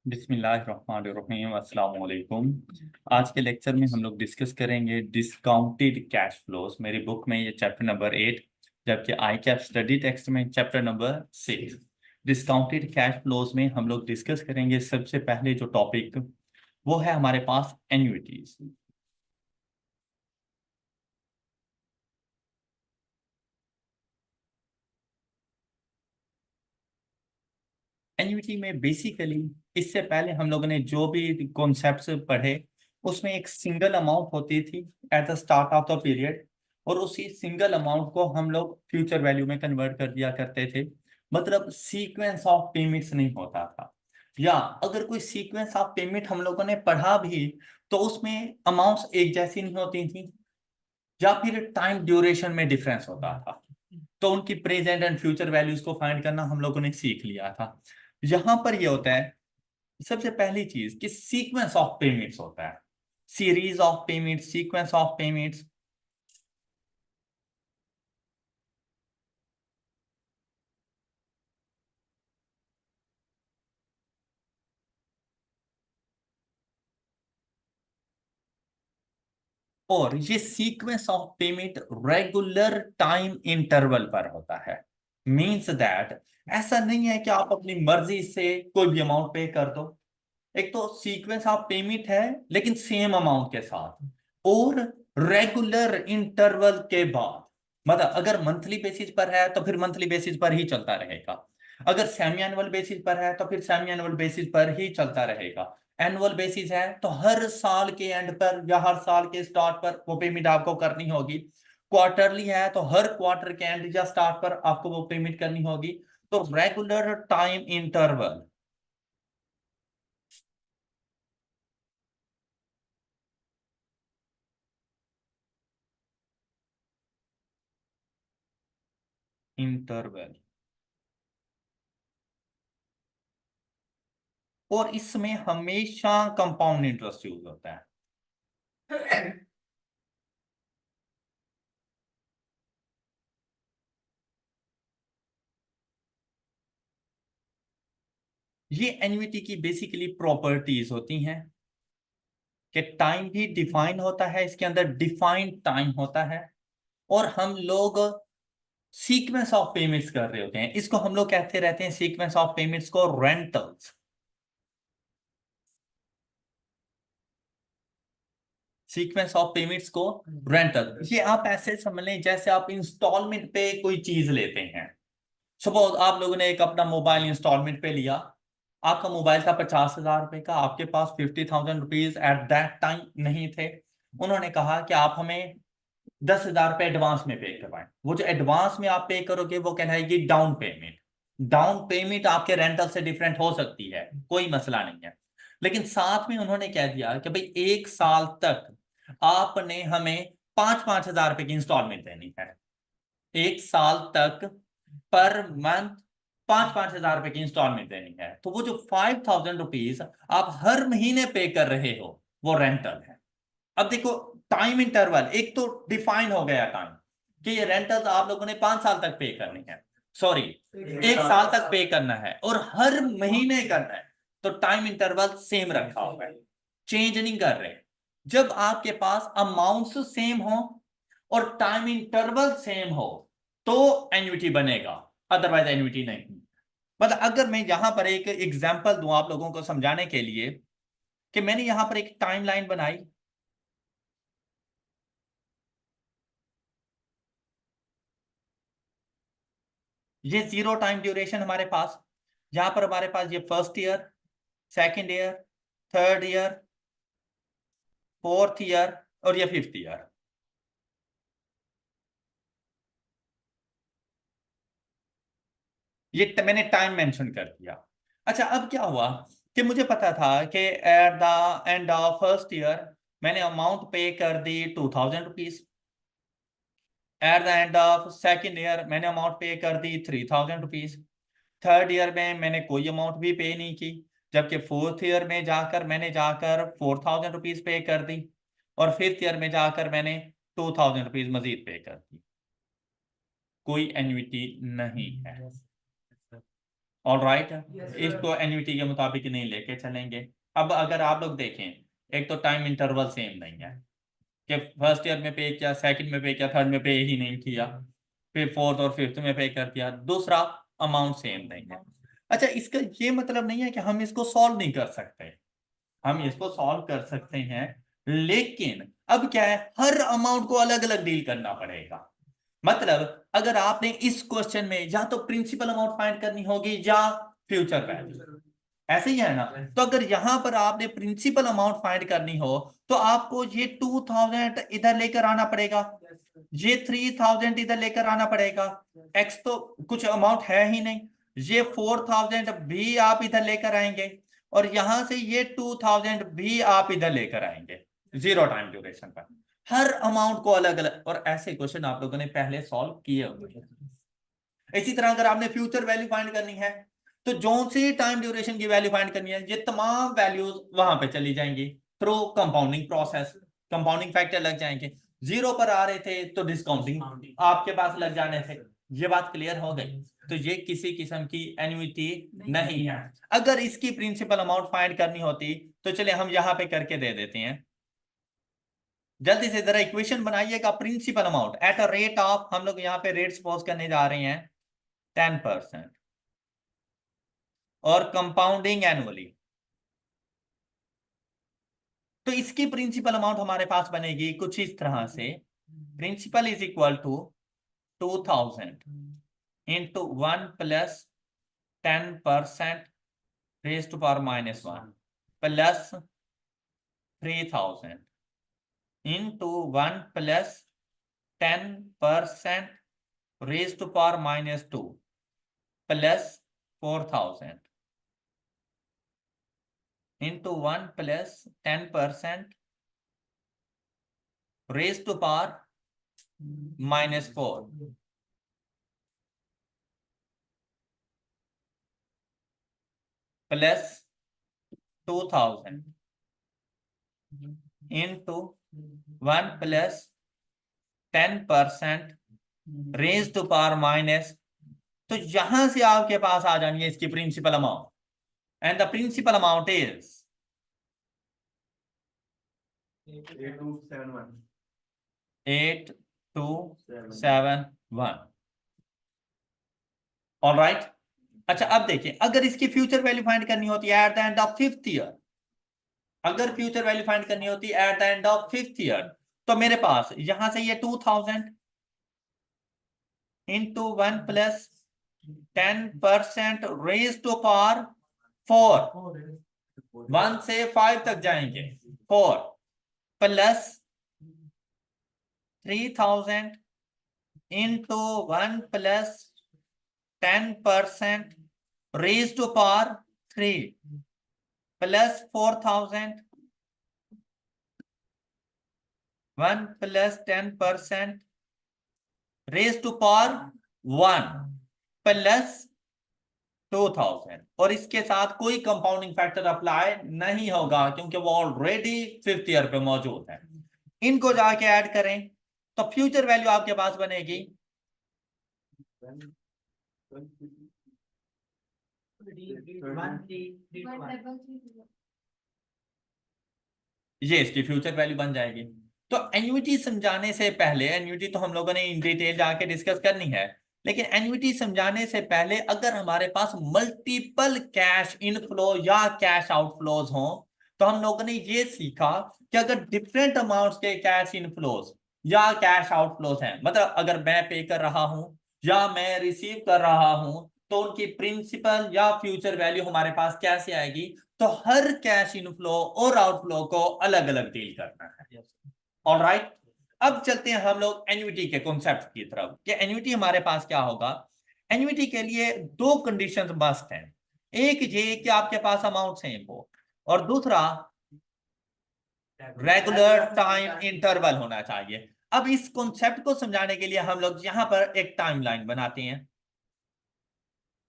बिस्मिल्लाहिर्रहमानिर्रहीम अस्सलाम वालेकुम। आज के लेक्चर में हम लोग डिस्कस करेंगे डिस्काउंटेड कैश फ्लोज। मेरी बुक में ये चैप्टर नंबर 8, जबकि आई कैप स्टडी टेक्स्ट में chapter number 6। Discounted cash flows में हम लोग डिस्कस करेंगे सबसे पहले जो टॉपिक वो है हमारे पास एन्युइटीज। एन्युइटी में बेसिकली इससे पहले हम लोगों ने जो भी कॉन्सेप्ट्स पढ़े उसमें एक सिंगल अमाउंट होती थी eight the start of the period, और उसी सिंगल अमाउंट को हम लोग फ्यूचर वैल्यू में कन्वर्ट कर दिया करते थे। मतलब सीक्वेंस ऑफ पेमेंट्स नहीं होता था, या अगर कोई सीक्वेंस ऑफ पेमेंट हम लोगों ने पढ़ा भी तो उसमें अमाउंट्स एक जैसी नहीं होती थी, या फिर टाइम ड्यूरेशन में डिफरेंस होता था। तो उनकी प्रेजेंट एंड फ्यूचर वैल्यूज को फाइंड करना हम लोगों ने सीख लिया था। यहां पर ये होता है सबसे पहली चीज कि सीक्वेंस ऑफ पेमेंट्स होता है, series of payments, sequence of payments. और ये sequence of payment regular time interval पर होता है। मींस दैट ऐसा नहीं है कि आप अपनी मर्जी से कोई भी अमाउंट पे कर दो। एक तो सीक्वेंस ऑफ पेमेंट है लेकिन सेम अमाउंट के साथ, और रेगुलर इंटरवल के बाद। मतलब अगर मंथली बेसिस पर है तो फिर मंथली बेसिस पर ही चलता रहेगा, अगर सेमी एनुअल बेसिस पर है तो फिर सेमी एनुअल बेसिस पर ही चलता रहेगा। एनुअल बेसिस है तो हर साल के एंड पर या हर साल के स्टार्ट पर वो पेमेंट आपको करनी होगी। क्वार्टरली है तो हर क्वार्टर के एंड या स्टार्ट पर आपको वो पेमेंट करनी होगी। तो रेगुलर टाइम इंटरवल। इंटरवल। और इसमें हमेशा कंपाउंड इंटरेस्ट यूज होता है। ये एन्युइटी की बेसिकली प्रॉपर्टीज होती हैं कि टाइम भी डिफाइन होता है, इसके अंदर डिफाइंड टाइम होता है, और हम लोग सीक्वेंस ऑफ पेमेंट्स कर रहे होते हैं। इसको हम लोग कहते रहते हैं सीक्वेंस ऑफ पेमेंट्स को रेंटल्स। सीक्वेंस ऑफ पेमेंट्स को रेंटल, ये आप ऐसे समझ लें जैसे आप इंस्टॉलमेंट पे कोई चीज लेते हैं। सपोज आप लोगों ने एक अपना मोबाइल इंस्टॉलमेंट पे लिया, आपका मोबाइल था 50,000 रुपए का, आपके पास 50,000 रुपीज एट दैट टाइम नहीं थे। उन्होंने कहा कि आप हमें 10,000 रुपए एडवांस में पे करवाएं। वो जो एडवांस में आप पे करोगे वो कहलाएगी डाउन पेमेंट। डाउन पेमेंट आपके रेंटल से डिफरेंट हो सकती है, कोई मसला नहीं है। लेकिन साथ में उन्होंने कह दिया कि भाई 1 साल तक आपने हमें 5-5 हजार रुपए की इंस्टॉलमेंट देनी है। 1 साल तक पर मंथ 5-5 हजार रुपए की इंस्टॉलमेंट देनी है। तो वो जो 5,000 रुपीज आप हर महीने पे कर रहे हो वो रेंटल है। अब देखो, टाइम इंटरवल एक तो डिफाइन हो गया टाइम कि ये रेंटल आप लोगों ने 5 साल तक पे करनी है, सॉरी 1 साल तक पे करना है, और हर महीने करना है। तो टाइम इंटरवल सेम रखा हुआ है, चेंज नहीं कर रहे। जब आपके पास अमाउंट्स सेम हो और टाइम इंटरवल सेम हो तो एन्युटी बनेगा, अदरवाइज एन्युटी नहीं। मतलब अगर मैं यहां पर एक एग्जांपल दूं आप लोगों को समझाने के लिए, कि मैंने यहां पर एक टाइमलाइन बनाई। ये जीरो टाइम ड्यूरेशन हमारे पास, यहां पर हमारे पास ये first year, second year, third year, fourth year, और ये फिफ्थ ईयर। ये मैंने टाइम मेंशन कर दिया। अच्छा, अब क्या हुआ कि मुझे पता था कि eight the end of first year मैंने अमाउंट पे कर दी 2,000 rupees. Eight the end of second year मैंने अमाउंट पे कर दी 3,000 रुपीज। थर्ड ईयर में मैंने कोई अमाउंट भी पे नहीं की, जबकि फोर्थ ईयर में जाकर मैंने जाकर 4,000 रुपीज पे कर दी, और फिफ्थ ईयर में जाकर मैंने 2,000 रुपीज मजीद पे कर दी। कोई एन्युटी नहीं है। ऑल राइट, इसको एन्युटी के मुताबिक नहीं लेके चलेंगे। अब अगर आप लोग देखें, एक तो टाइम इंटरवल सेम नहीं है कि फर्स्ट ईयर में पे किया, सेकंड में पे किया, थर्ड में पे ही नहीं किया, फिर फोर्थ और फिफ्थ में पे कर दिया। दूसरा, अमाउंट सेम नहीं है। अच्छा, इसका ये मतलब नहीं है कि हम इसको सॉल्व नहीं कर सकते, हम इसको सॉल्व कर सकते हैं, लेकिन अब क्या है, हर अमाउंट को अलग अलग डील करना पड़ेगा। मतलब अगर आपने इस क्वेश्चन में या तो प्रिंसिपल अमाउंट फाइंड करनी होगी या फ्यूचर वैल्यू, ऐसे ही है ना। तो अगर यहां पर आपने प्रिंसिपल अमाउंट फाइंड करनी हो तो आपको ये 2000 इधर लेकर आना पड़ेगा, ये 3000 इधर लेकर आना पड़ेगा। एक्स तो कुछ अमाउंट है ही नहीं, ये 4000 भी आप इधर लेकर आएंगे, और यहां से ये 2000 भी आप इधर लेकर आएंगे जीरो टाइम ड्यूरेशन पर। हर अमाउंट को अलग अलग, और ऐसे क्वेश्चन आप लोगों ने पहले सॉल्व किए होंगे। इसी तरह अगर आपने फ्यूचर वैल्यू फाइंड करनी है तो जो सी टाइम ड्यूरेशन की वैल्यू फाइंड करनी है, ये तमाम वैल्यूज वहां पे चली जाएंगी through compounding process, compounding factor लग जाएंगे। जीरो पर आ रहे थे तो डिस्काउंटिंग आपके पास लग जाने थे। ये बात क्लियर हो गई। तो ये किसी किस्म की एन्युटी नहीं है। अगर इसकी प्रिंसिपल अमाउंट फाइंड करनी होती तो चलिए हम यहां पे करके दे देते हैं। जल्दी से जरा इक्वेशन बनाइएगा। Principal amount at a rate of, हम लोग यहाँ पे रेट सपोज करने जा रहे हैं 10%, और कंपाउंडिंग एनुअली। तो इसकी प्रिंसिपल अमाउंट हमारे पास बनेगी कुछ इस तरह से, principal is equal to 2000 into 1 plus 10% raise to power -1 plus 3000 into 1 plus 10% raise to power -2 plus 4000 into 1 plus 10% raise to power -4 plus 2000 into 1 plus 10% raise to power minus. तो यहां से आपके पास आ जानी है इसकी principal amount, and the principal amount is 8271। All right. अच्छा, अब देखिए, अगर इसकी फ्यूचर वैल्यू फाइंड करनी होती है at the end of fifth year, अगर फ्यूचर वैल्यू फाइंड करनी होती है at the end of fifth year, तो मेरे पास यहां से ये 2000 into 1 plus 10% raise to power 4, 1 से 5 तक जाएंगे, 4 plus 3000 into 1 plus 10% raise to power 3 plus 4000 1 plus 10% raise to power 1 plus 2000, और इसके साथ कोई कंपाउंडिंग फैक्टर अप्लाई नहीं होगा क्योंकि वो ऑलरेडी फिफ्थ ईयर पे मौजूद है। इनको जाके ऐड करें तो फ्यूचर वैल्यू आपके पास बनेगी ये, इसकी फ्यूचर वैल्यू बन जाएगी। तो एन्युटी समझाने से पहले, एन्युटी तो हम लोगों ने इन डिटेल जाके डिस्कस करनी है, लेकिन एन्युटी समझाने से पहले अगर हमारे पास मल्टीपल कैश इनफ्लो या कैश आउटफ्लोज हो, तो हम लोगों ने ये सीखा कि अगर डिफरेंट अमाउंट्स के कैश इनफ्लोज या कैश आउटफ्लोज हैं, मतलब अगर मैं पे कर रहा हूं या मैं रिसीव कर रहा हूं, तो उनकी प्रिंसिपल या फ्यूचर वैल्यू हमारे पास कैसे आएगी। तो हर कैश इनफ्लो और आउटफ्लो को अलग अलग डील करना है। ऑलराइट, अब चलते हैं हम लोग एन्युटी के कॉन्सेप्ट की तरफ कि एन्युटी हमारे पास क्या होगा। एन्युटी के लिए दो कंडीशंस मस्ट हैं, एक ये कि आपके पास अमाउंट सेम हो, और दूसरा रेगुलर टाइम इंटरवल होना चाहिए। अब इस कॉन्सेप्ट को समझाने के लिए हम लोग यहां पर एक टाइमलाइन बनाते हैं।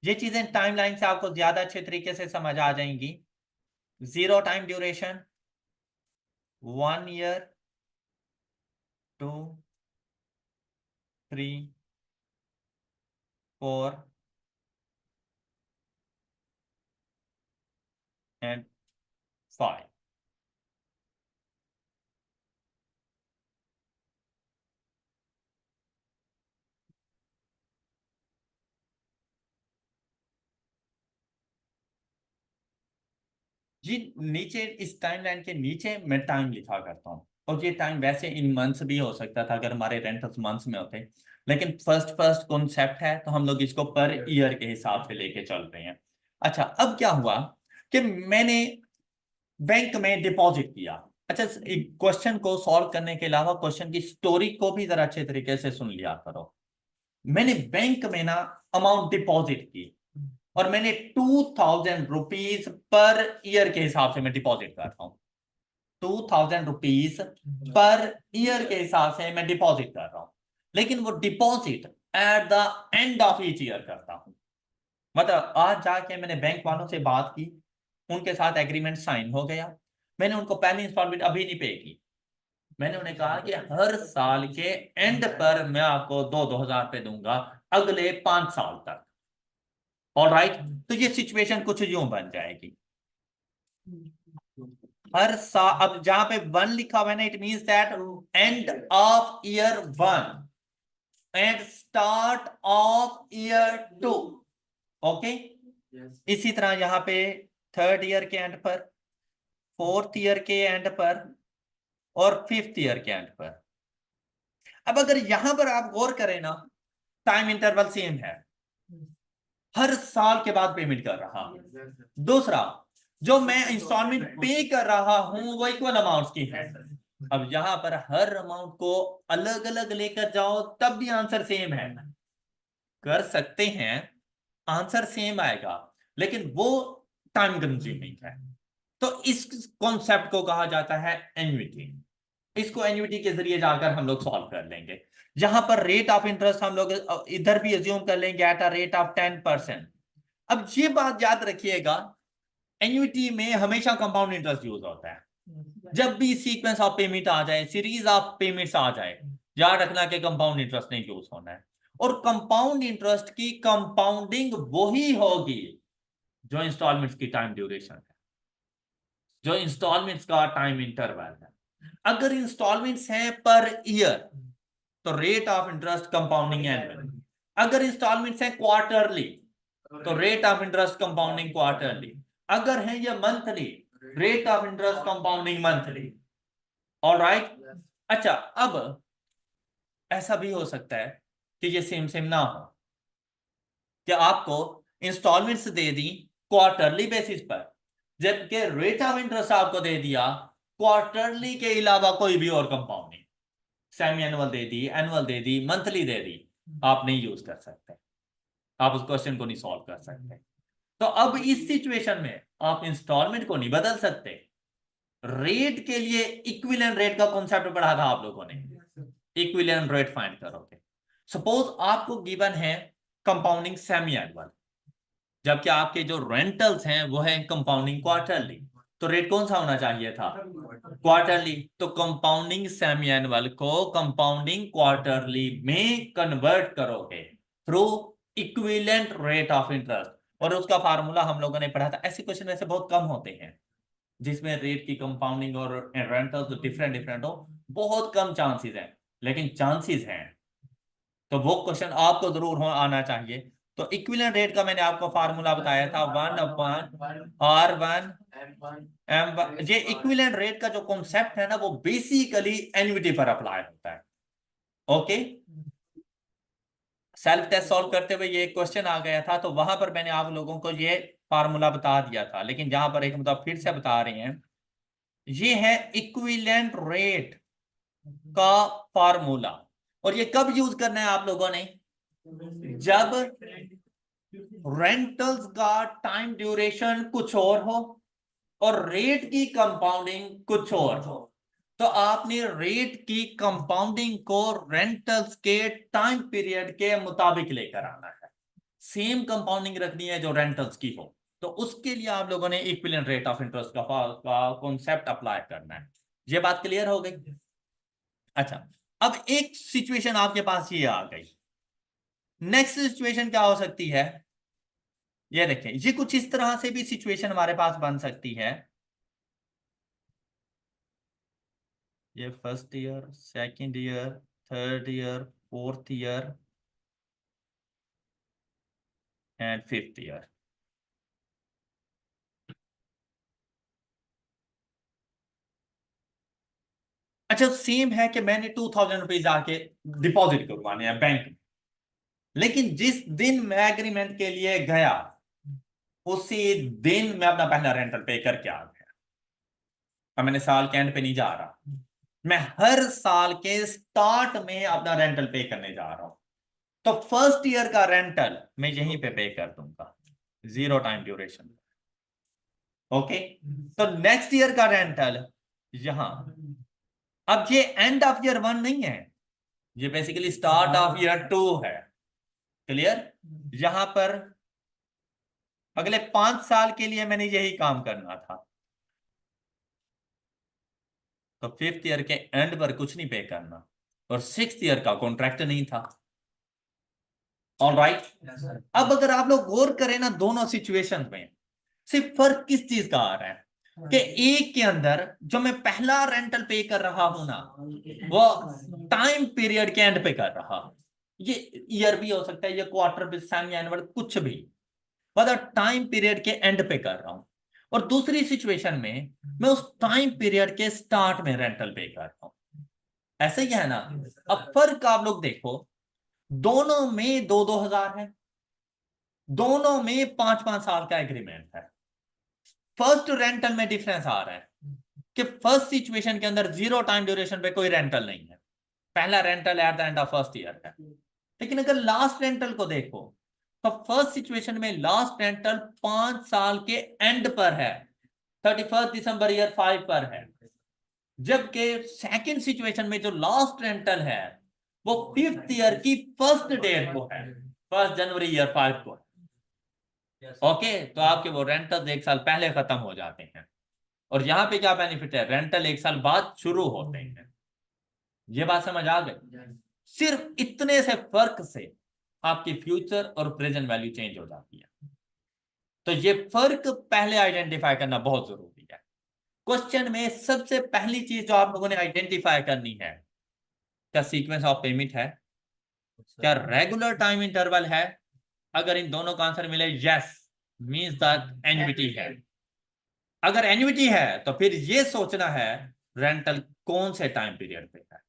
ये चीजें टाइमलाइन से आपको ज्यादा अच्छे तरीके से समझ आ जाएंगी। Zero time duration, 1 year, 2, 3, 4, and 5। जी नीचे इस टाइमलाइन के नीचे मैं टाइम लिखा करता हूँ, और ये टाइम वैसे इन मंथ्स भी हो सकता था अगर हमारे रेंटल्स मंथ्स में होते, लेकिन फर्स्ट फर्स्ट कॉन्सेप्ट है तो हम लोग इसको पर ईयर के हिसाब से लेके चल रहे हैं। अच्छा अब क्या हुआ कि मैंने बैंक में डिपॉजिट किया। अच्छा क्वेश्चन को सॉल्व करने के अलावा क्वेश्चन की स्टोरी को भी जरा अच्छे तरीके से सुन लिया करो। मैंने बैंक में ना अमाउंट डिपॉजिट की, और मैंने 2000 रुपीज पर ईयर के हिसाब से मैं डिपॉजिट कर रहा हूं। 2000 रुपीज पर ईयर के हिसाब से मैं डिपॉजिट कर रहा हूं, लेकिन वो deposit eight the end of each year करता हूं। मतलब आज जाके मैंने बैंक वालों से बात की, उनके साथ एग्रीमेंट साइन हो गया, मैंने उनको पहली इंस्टॉलमेंट अभी नहीं पे की, मैंने उन्हें कहा कि हर साल के एंड पर मैं आपको 2-2000 पे दूंगा अगले 5 साल तक। ऑल राइट, तो ये सिचुएशन कुछ यूं बन जाएगी। हर साल, अब जहां पे 1 लिखा हुआ है ना, it means that end of year 1 and start of year 2। Okay, इसी तरह यहां पे 3rd ईयर के एंड पर, 4th ईयर के एंड पर, और 5th ईयर के एंड पर। अब अगर यहां पर आप गौर करें ना, टाइम इंटरवल सेम है, हर साल के बाद पेमेंट कर रहा हूं। दूसरा, जो मैं इंस्टॉलमेंट पे कर रहा हूं वो इक्वल अमाउंट की है। अब यहां पर हर अमाउंट को अलग अलग लेकर जाओ तब भी आंसर सेम है, कर सकते हैं, आंसर सेम आएगा, लेकिन वो टाइम कंज्यूमिंग है। तो इस कॉन्सेप्ट को कहा जाता है एन्युटी। इसको एन्युटी के जरिए जाकर हम लोग सॉल्व कर लेंगे। यहां पर रेट ऑफ इंटरेस्ट हम लोग इधर भी एज्यूम कर लेंगे एट अ रेट ऑफ 10%। अब ये बात याद रखिएगा, एन्युटी में हमेशा कंपाउंड इंटरेस्ट यूज होता है। जब भी सीक्वेंस ऑफ पेमेंट आ जाए, सीरीज ऑफ पेमेंट्स आ जाए, याद रखना कि कंपाउंड इंटरेस्ट नहीं यूज होना है। और कंपाउंड इंटरेस्ट की कंपाउंडिंग वही होगी जो इंस्टॉलमेंट्स की टाइम ड्यूरेशन है, जो इंस्टॉलमेंट्स का टाइम इंटरवल है। अगर इंस्टॉलमेंट्स हैं पर ईयर तो rate of interest compounding annual. अगर इंस्टॉलमेंट्स हैं क्वार्टरली तो rate of interest compounding quarterly. अगर है ये monthly, rate of interest compounding monthly. Alright. अच्छा अब ऐसा भी हो सकता है कि ये सेम सेम ना हो, कि आपको इंस्टॉलमेंट्स दे दी क्वार्टरली बेसिस पर, जबकि रेट ऑफ इंटरेस्ट आपको दे दिया क्वार्टरली के अलावा कोई भी और कंपाउंडिंग, सेमी एनुअल दे दी, एनुअल दे दी, मंथली दे दी, आप नहीं यूज कर सकते, आप उस क्वेश्चन को नहीं सॉल्व कर सकते। तो अब इस सिचुएशन में आप इंस्टॉलमेंट को नहीं बदल सकते, रेट के लिए इक्विवेलेंट रेट का कॉन्सेप्ट पढ़ा था आप लोगों ने, इक्विवेलेंट रेट फाइंड करोगे। सपोज आपको गिवन है कंपाउंडिंग सेमी एनुअल, जबकि आपके जो रेंटल्स हैं वो है कंपाउंडिंग क्वार्टरली, तो रेट कौन सा होना चाहिए था, क्वार्टरली। तो कंपाउंडिंग सेमी एनुअल को कंपाउंडिंग क्वार्टरली में कन्वर्ट करोगे through equivalent rate of interest, और उसका फार्मूला हम लोगों ने पढ़ा था। ऐसे क्वेश्चन वैसे बहुत कम होते हैं जिसमें रेट की कंपाउंडिंग और रेंटल डिफरेंट डिफरेंट हो, बहुत कम चांसेस हैं, लेकिन चांसेस हैं, तो वो क्वेश्चन आपको जरूर हो आना चाहिए। तो इक्विवेलेंट रेट का मैंने आपको फार्मूला बताया था 1/R1 M1। ये इक्विवेलेंट रेट का जो कॉन्सेप्ट है ना, वो बेसिकली एन्युटी पर अप्लाई होता है। ओके, सेल्फ टेस्ट सॉल्व करते हुए ये क्वेश्चन आ गया था, तो वहां पर मैंने आप लोगों को ये फार्मूला बता दिया था, लेकिन जहां पर एक मतलब फिर से बता रहे हैं, ये है इक्विवेलेंट रेट का फार्मूला। और ये कब यूज करना है आप लोगों ने, जब रेंटल्स का टाइम ड्यूरेशन कुछ और हो और रेट की कंपाउंडिंग कुछ और हो, तो आपने रेट की कंपाउंडिंग को रेंटल्स के टाइम पीरियड के मुताबिक लेकर आना है, सेम कंपाउंडिंग रखनी है जो रेंटल्स की हो। तो उसके लिए आप लोगों ने इक्विवेलेंट रेट ऑफ इंटरेस्ट का कॉन्सेप्ट अप्लाई करना है। ये बात क्लियर हो गई। अच्छा, अब एक सिचुएशन आपके पास ये आ गई, नेक्स्ट सिचुएशन क्या हो सकती है, ये देखें, ये कुछ इस तरह से भी सिचुएशन हमारे पास बन सकती है। ये first year, second year, third year, fourth year and fifth year. अच्छा, सेम है कि मैंने 2000 रुपीज आके डिपॉजिट करवाने हैं बैंक में, लेकिन जिस दिन मैं एग्रीमेंट के लिए गया उसी दिन मैं अपना पहला रेंटल पे करके आ गया। अब मैंने साल के एंड पे नहीं जा रहा, मैं हर साल के स्टार्ट में अपना रेंटल पे करने जा रहा हूं। तो फर्स्ट ईयर का रेंटल मैं यहीं पे कर दूंगा, 0 टाइम ड्यूरेशन। ओके, तो नेक्स्ट ईयर का रेंटल यहां। अब ये एंड ऑफ ईयर 1 नहीं है, ये बेसिकली स्टार्ट ऑफ ईयर 2 है। क्लियर? यहां पर अगले 5 साल के लिए मैंने यही काम करना था, तो फिफ्थ ईयर के एंड पर कुछ नहीं पे करना, और सिक्स्थ ईयर का कॉन्ट्रैक्ट नहीं था। All right. अब अगर आप लोग गौर करें ना, दोनों सिचुएशन में सिर्फ फर्क किस चीज का आ रहा है कि एक के अंदर जो मैं पहला रेंटल पे कर रहा हूं ना, वो टाइम पीरियड के एंड पे कर रहा हूं। ये ईयर भी हो सकता है, ये क्वार्टर भी, सेमी एनुअल, कुछ भी, मतलब टाइम पीरियड के एंड पे कर रहा हूं। और दूसरी सिचुएशन में मैं उस टाइम पीरियड के स्टार्ट में रेंटल पे कर रहा हूं। ऐसे ही है ना? अब फर्क आप लोग देखो, दोनों में 2-2 हजार है, दोनों में 5-5 साल का एग्रीमेंट है। फर्स्ट रेंटल में डिफरेंस आ रहा है कि फर्स्ट सिचुएशन के अंदर 0 टाइम ड्यूरेशन पे कोई रेंटल नहीं है, पहला rental at the end of first year है। लेकिन अगर लास्ट रेंटल को देखो, तो फर्स्ट सिचुएशन में लास्ट रेंटल 5 साल के एंड पर है, 31 दिसंबर ईयर 5 पर है। जबकि सेकंड सिचुएशन में जो लास्ट रेंटल है वो फिफ्थ ईयर की फर्स्ट डेट को है, 1 जनवरी ईयर 5 को। ओके, तो आपके वो रेंटल 1 साल पहले खत्म हो जाते हैं। और यहां पे क्या बेनिफिट है, रेंटल 1 साल बाद शुरू होते हैं। ये बात समझ आ गई? सिर्फ इतने से फर्क से आपकी फ्यूचर और प्रेजेंट वैल्यू चेंज हो जाती है। तो ये फर्क पहले आइडेंटिफाई करना बहुत जरूरी है। क्वेश्चन में सबसे पहली चीज जो आप लोगों ने आइडेंटिफाई करनी है, क्या सीक्वेंस ऑफ पेमेंट है, क्या रेगुलर टाइम इंटरवल है। अगर इन दोनों का आंसर मिले यस, मींस दैट एन्युटी है। अगर एन्युटी है तो फिर ये सोचना है रेंटल कौन से टाइम पीरियड पे है,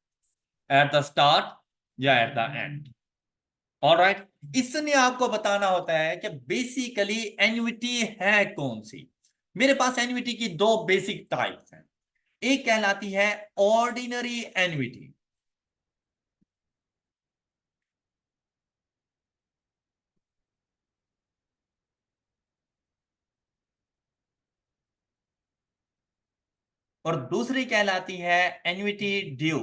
एट द स्टार्ट या एट द एंड। ऑलराइट, इसने आपको बताना होता है कि बेसिकली एन्युटी है कौन सी। मेरे पास एन्युटी की दो बेसिक टाइप्स हैं, एक कहलाती है ऑर्डिनरी एन्युटी, और दूसरी कहलाती है annuity due.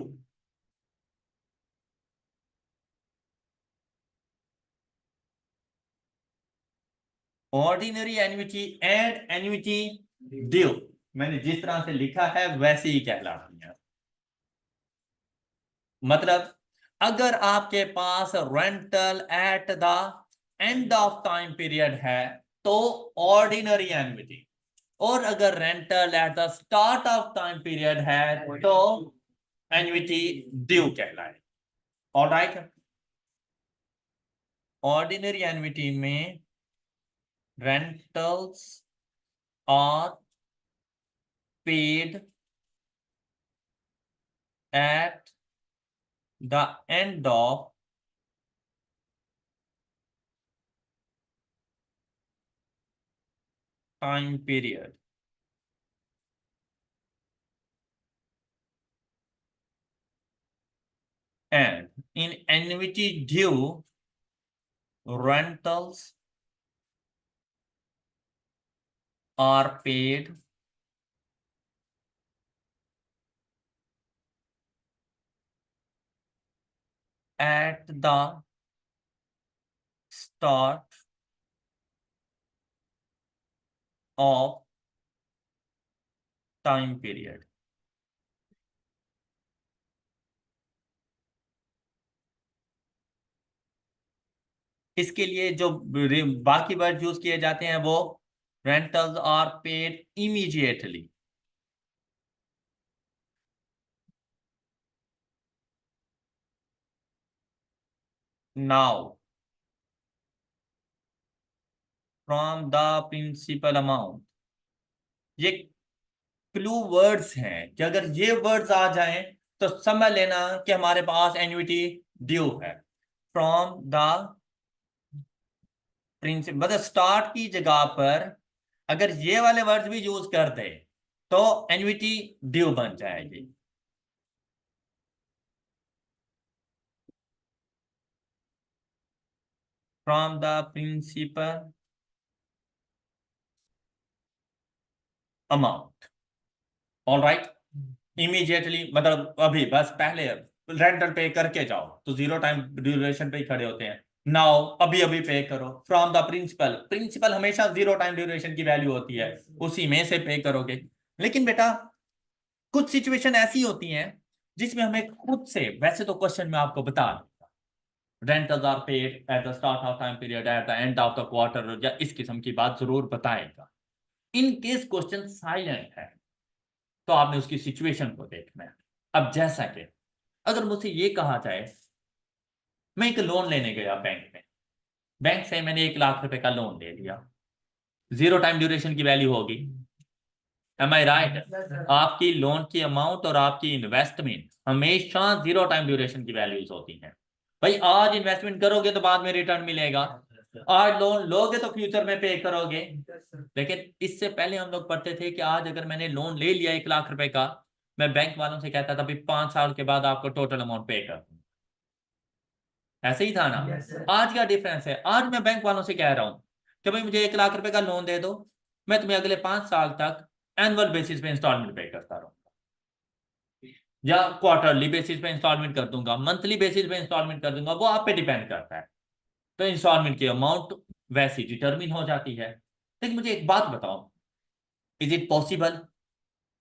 Ordinary annuity and annuity due मैंने जिस तरह से लिखा है वैसे ही कहलाती है। मतलब अगर आपके पास rental at the end of time period है तो ऑर्डिनरी एन्युटी, और अगर rental at the start of time period है तो एन्युटी ड्यू कहलाए। ऑलराइट, ऑर्डिनरी एन्युटी में rentals are paid at the end of time period, and in annuity due rentals are paid at the start of time period। इसके लिए जो बाकी word use किए जाते हैं वो rentals are paid immediately. Now from the principal amount, ये clue words हैं कि अगर ये वर्ड्स आ जाएं तो समझ लेना कि हमारे पास एन्युटी ड्यू है। फ्रॉम द प्रिंसिपल मतलब स्टार्ट की जगह पर अगर ये वाले वर्ड्स भी यूज कर दे तो एन्युटी ड्यू बन जाएगी। From the principal amount, all right. Immediately मतलब अभी बस पहले रेंटल पे करके जाओ तो जीरो टाइम ड्यूरेशन पे ही खड़े होते हैं। नाउ अभी अभी पे करो फ्रॉम द प्रिंसिपल, प्रिंसिपल हमेशा जीरो टाइम ड्यूरेशन की वैल्यू होती है, उसी में से पे करोगे। लेकिन बेटा कुछ सिचुएशन ऐसी होती हैं जिसमें हमें खुद से, वैसे तो क्वेश्चन में आपको बता rentals are paid at the start of time period at the end of the quarter या इस किस्म की बात जरूर बताएगा। इन केस क्वेश्चन साइलेंट है तो आपने उसकी सिचुएशन को देखना है। अब जैसा कि अगर मुझसे ये कहा जाए मैं एक लोन लेने गया बैंक में, बैंक से मैंने 1 लाख रुपए का लोन ले लिया, जीरो टाइम ड्यूरेशन की वैल्यू होगी। एम आई राइट? आपकी लोन की अमाउंट और आपकी इन्वेस्टमेंट हमेशा जीरो टाइम ड्यूरेशन की वैल्यूज होती हैं। भाई आज इन्वेस्टमेंट करोगे तो बाद में रिटर्न मिलेगा, आज लोन लोगे तो फ्यूचर में पे करोगे। लेकिन इससे पहले हम लोग पढ़ते थे कि आज अगर मैंने लोन ले लिया 1 लाख रुपए का, मैं बैंक वालों से कहता था भाई 5 साल के बाद आपको टोटल अमाउंट पे कर दूं। ऐसे ही था ना? आज क्या डिफरेंस है? आज मैं बैंक वालों से कह रहा हूं कि भाई मुझे 1 लाख रुपए का लोन दे दो, मैं तुम्हें अगले 5 साल तक एनुअल बेसिस पे इंस्टॉलमेंट पे करता रहूंगा, या क्वार्टरली बेसिस पे इंस्टॉलमेंट कर दूंगा, मंथली बेसिस पे इंस्टॉलमेंट कर दूंगा, वो आप पे डिपेंड करता है। तो इंस्टॉलमेंट की अमाउंट वैसी डिटरमिन हो जाती है। लेकिन मुझे एक बात बताओ, इज इट पॉसिबल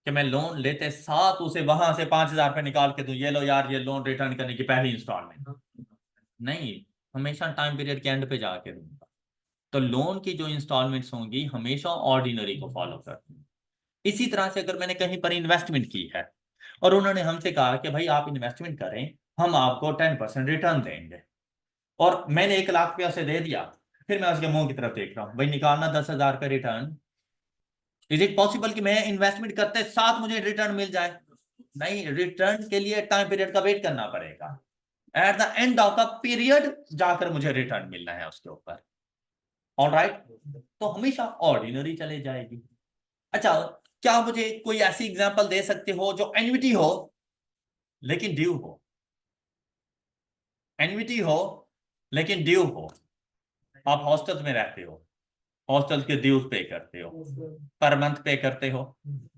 कि मैं लोन लेते साथ उसे वहां से 5,000 रुपये निकाल के दूं, ये लो यार ये लोन रिटर्न करने की पहली इंस्टॉलमेंट? नहीं, हमेशा टाइम पीरियड के एंड पे जाके दूंगा। तो लोन की जो इंस्टॉलमेंट्स होंगी हमेशा ऑर्डिनरी को फॉलो करती हैं। इसी तरह से अगर मैंने कहीं पर इन्वेस्टमेंट की है और उन्होंने हमसे कहा कि भाई आप इन्वेस्टमेंट करें, हम आपको 10% रिटर्न देंगे, और मैंने 1 लाख रुपया उसे दे दिया, फिर मैं उसके मुंह की तरफ देख रहा हूँ भाई निकालना 10,000 का रिटर्न, इज इट पॉसिबल कि मैं इन्वेस्टमेंट करते साथ मुझे रिटर्न मिल जाए? नहीं, रिटर्न के लिए टाइम पीरियड का वेट करना पड़ेगा। Eight the end of the period जाकर मुझे रिटर्न मिलना है उसके ऊपर, ऑल राइट? तो हमेशा ऑर्डिनरी चले जाएगी। अच्छा, क्या मुझे कोई ऐसी एग्जांपल दे सकते हो जो एन्युटी हो लेकिन ड्यू हो? एन्युटी हो लेकिन ड्यू हो। आप हॉस्टल में रहते हो, हॉस्टल के ड्यूज पे करते हो, पर मंथ पे करते हो,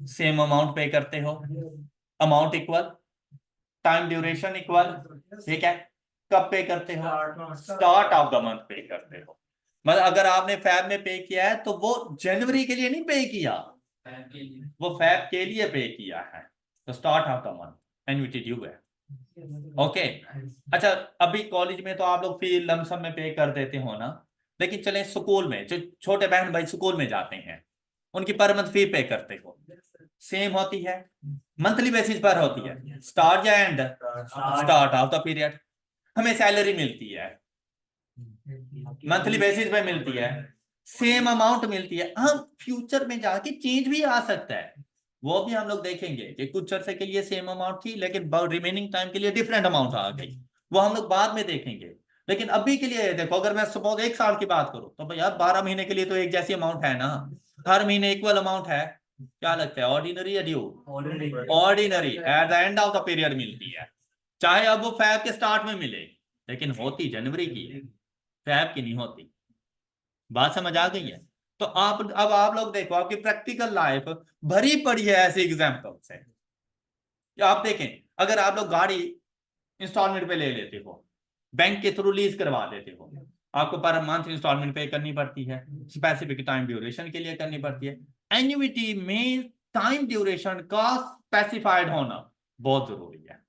सेम अमाउंट पे करते हो, amount equal, time duration equal, ठीक है? कब पे करते हो? स्टार्ट ऑफ द मंथ पे करते हो। मतलब अगर आपने फैब में पे किया है तो वो जनवरी के लिए नहीं पे किया, वो फैब के लिए पे किया है, तो start of the month annuity due है। ओके। अच्छा, अभी कॉलेज में तो आप लोग फी लमसम में पे कर देते हो ना, लेकिन चले स्कूल में जो छोटे बहन भाई स्कूल में जाते हैं उनकी पर मंथ फी पे करते हो, सेम होती है, मंथली बेसिस पर होती है, स्टार्ट या and? Start of the period. हमें सैलरी मिलती है, मंथली बेसिस पे मिलती है, सेम अमाउंट मिलती है। हम फ्यूचर में जाके चेंज भी आ सकता है, वो भी हम लोग देखेंगे कि कुछ अरसे के लिए सेम अमाउंट थी लेकिन रिमेनिंग टाइम के लिए डिफरेंट अमाउंट आ गई, वो हम लोग बाद में देखेंगे। लेकिन अभी के लिए देखो, अगर मैं सपोज 1 साल की बात करूं तो भाई यार 12 महीने के लिए तो एक जैसी अमाउंट है ना, हर महीने इक्वल अमाउंट है। क्या लगता है, ऑर्डिनरी या due? Ordinary eight the end of the period मिलती है, चाहे अब वो फैब के स्टार्ट में मिले, लेकिन होती जनवरी की है, फैब की नहीं होती। बात समझ आ गई है? तो आप अब आप लोग देखो आपकी प्रैक्टिकल लाइफ भरी पड़ी है ऐसे एग्जाम्पल से। आप देखें, अगर आप लोग गाड़ी इंस्टॉलमेंट पे ले लेते हो, बैंक के थ्रू लीज करवा देते हो, आपको पर मंथ इंस्टॉलमेंट पे करनी पड़ती है, स्पेसिफिक टाइम ड्यूरेशन के लिए करनी पड़ती है। एन्युइटी में टाइम ड्यूरेशन का स्पेसिफाइड होना बहुत जरूरी है